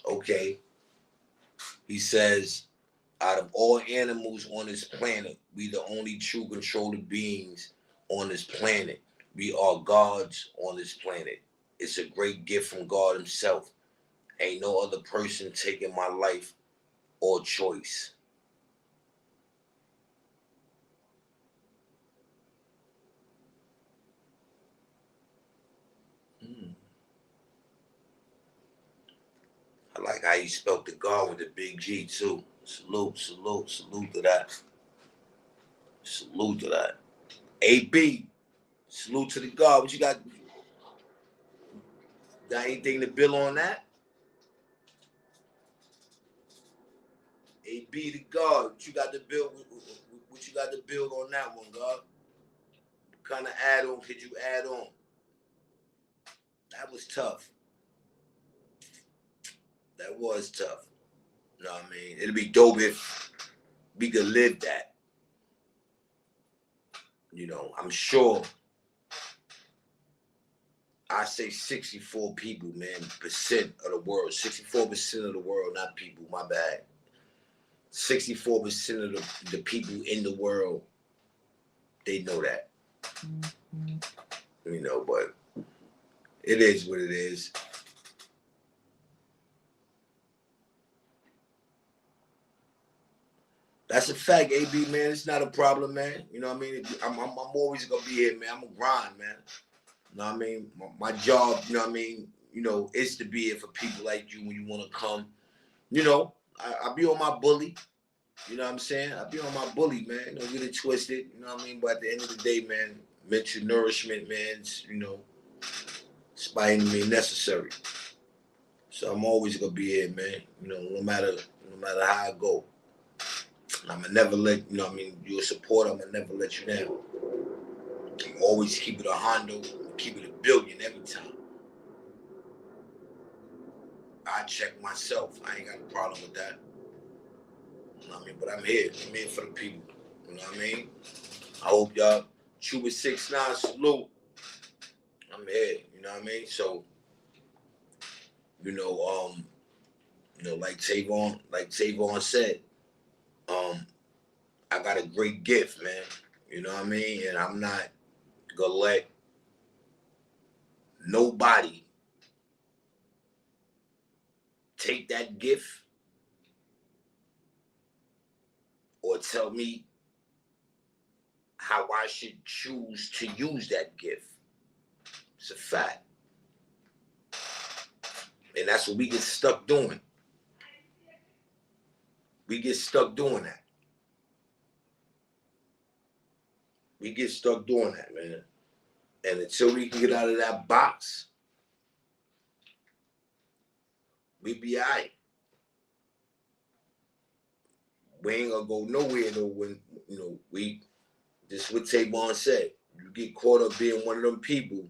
Okay. He says, out of all animals on this planet, we the only true controlled beings on this planet. We are gods on this planet. It's a great gift from God himself. Ain't no other person taking my life or choice. I like how you spelled the God with the big G too. Salute, salute, salute to that. Salute to that. AB, salute to the God. What you got? Got anything to build on that? AB to God. What you got to build? What you got to build on that one, God? What kind of add-on could you add on? That was tough. That was tough. You know what I mean? It'd be dope if we could live that. You know, I'm sure. I say 64 people, man, percent of the world. 64% of the world, not people, my bad. 64% of the people in the world, they know that. You know, but it is what it is. That's a fact, AB, man. It's not a problem, man. You know what I mean? I'm always going to be here, man. I'm going to grind, man. You know what I mean? My job, you know what I mean, you know, is to be here for people like you when you want to come. You know, I be on my bully. You know what I'm saying? I be on my bully, man. Don't get it twisted. You know what I mean? But at the end of the day, man, mental nourishment, man, you know, it's by any means necessary. So I'm always gonna be here, man. You know, no matter how I go. I'ma never let, you know what I mean, you're a supporter, I'ma never let you down. I'm always keep it a Hondo, keep it a billion every time. I check myself. I ain't got a problem with that. You know what I mean? But I'm here for the people. You know what I mean? I hope y'all Chuba 6ix9ine salute. I'm here, you know what I mean? So, you know, like Tavon said, I got a great gift, man. You know what I mean? And I'm not gonna let nobody take that gift or tell me how I should choose to use that gift. It's a fact. And that's what we get stuck doing. We get stuck doing that. We get stuck doing that, man. And until we can get out of that box, we be all right. We ain't gonna go nowhere though when, you know, this is what Tavon said. You get caught up being one of them people,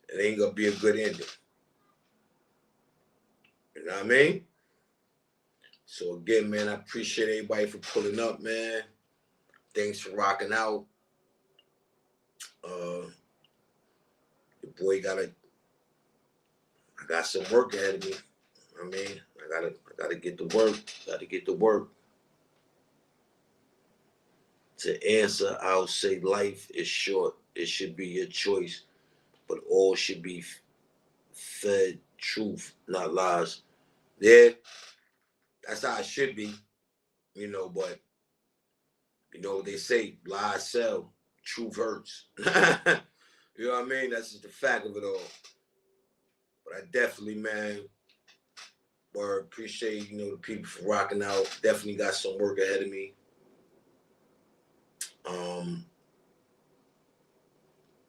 it ain't gonna be a good ending. You know what I mean? So again, man, I appreciate everybody for pulling up, man. Thanks for rocking out. The boy I got some work ahead of me. I mean, I gotta get to work. Gotta get to work. To answer, I'll say life is short. It should be your choice, but all should be fed truth, not lies. Yeah, that's how it should be, you know, but you know what they say, lies sell, truth hurts. You know what I mean? That's just the fact of it all. But I definitely, man, appreciate, you know, the people for rocking out. Definitely got some work ahead of me.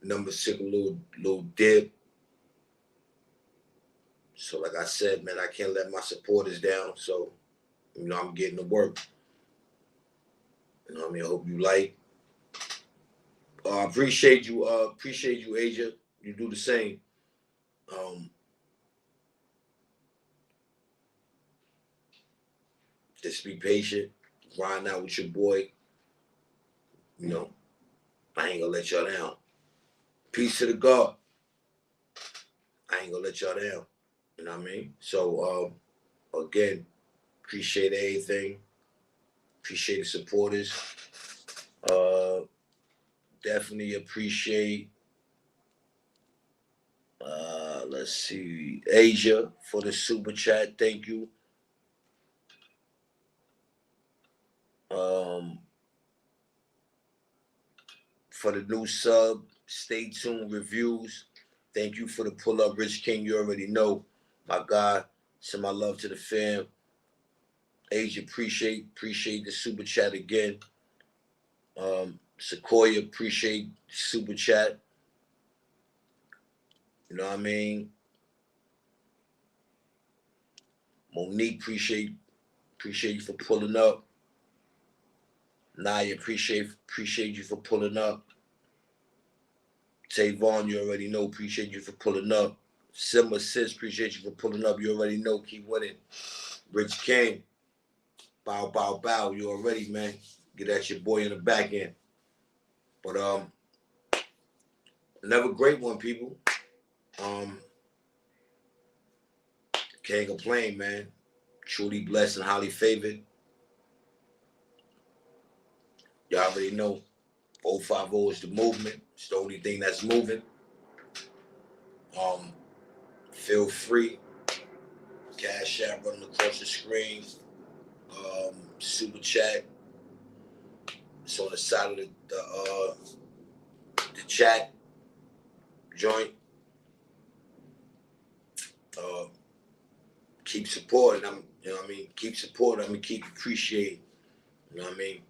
Number 6, a little dip. So like I said, man, I can't let my supporters down. So, you know, I'm getting to work. You know what I mean? I hope you like. Appreciate you, Asia. You do the same. Just be patient. Grind out with your boy. You know, I ain't gonna let y'all down. Peace to the God. I ain't gonna let y'all down. You know what I mean? So, again, appreciate everything. Appreciate the supporters. Definitely appreciate, let's see, Asia for the super chat. Thank you. For the new sub, stay tuned reviews. Thank you for the pull up, Rich King. You already know, my God. Send my love to the fam. Asia, appreciate the super chat again. Sequoia, appreciate super chat. You know what I mean? Monique, appreciate you for pulling up. Naya, appreciate you for pulling up. Tavon, you already know, appreciate you for pulling up. Simba Sis, appreciate you for pulling up. You already know, keep winning. Rich King, bow, bow, bow. You already, man. Get at your boy in the back end. But another great one, people. Can't complain, man. Truly blessed and highly favored. Y'all already know 050 is the movement. It's the only thing that's moving. Feel free. Cash App running across the screen. Super chat. It's on the side of the chat joint. Keep supporting. You know what I mean? Keep supporting. Keep appreciating. You know what I mean?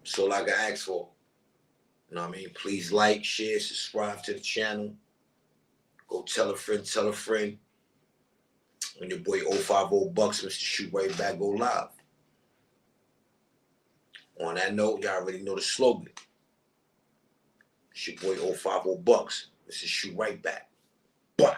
So like I asked for. You know what I mean? Please like, share, subscribe to the channel. Go tell a friend. When your boy 050 Bucks, Mr. Shoot Right Back, go live. On that note, y'all already know the slogan. It's your boy 050 Bucks, Mr. Shoot Right Back. Bye.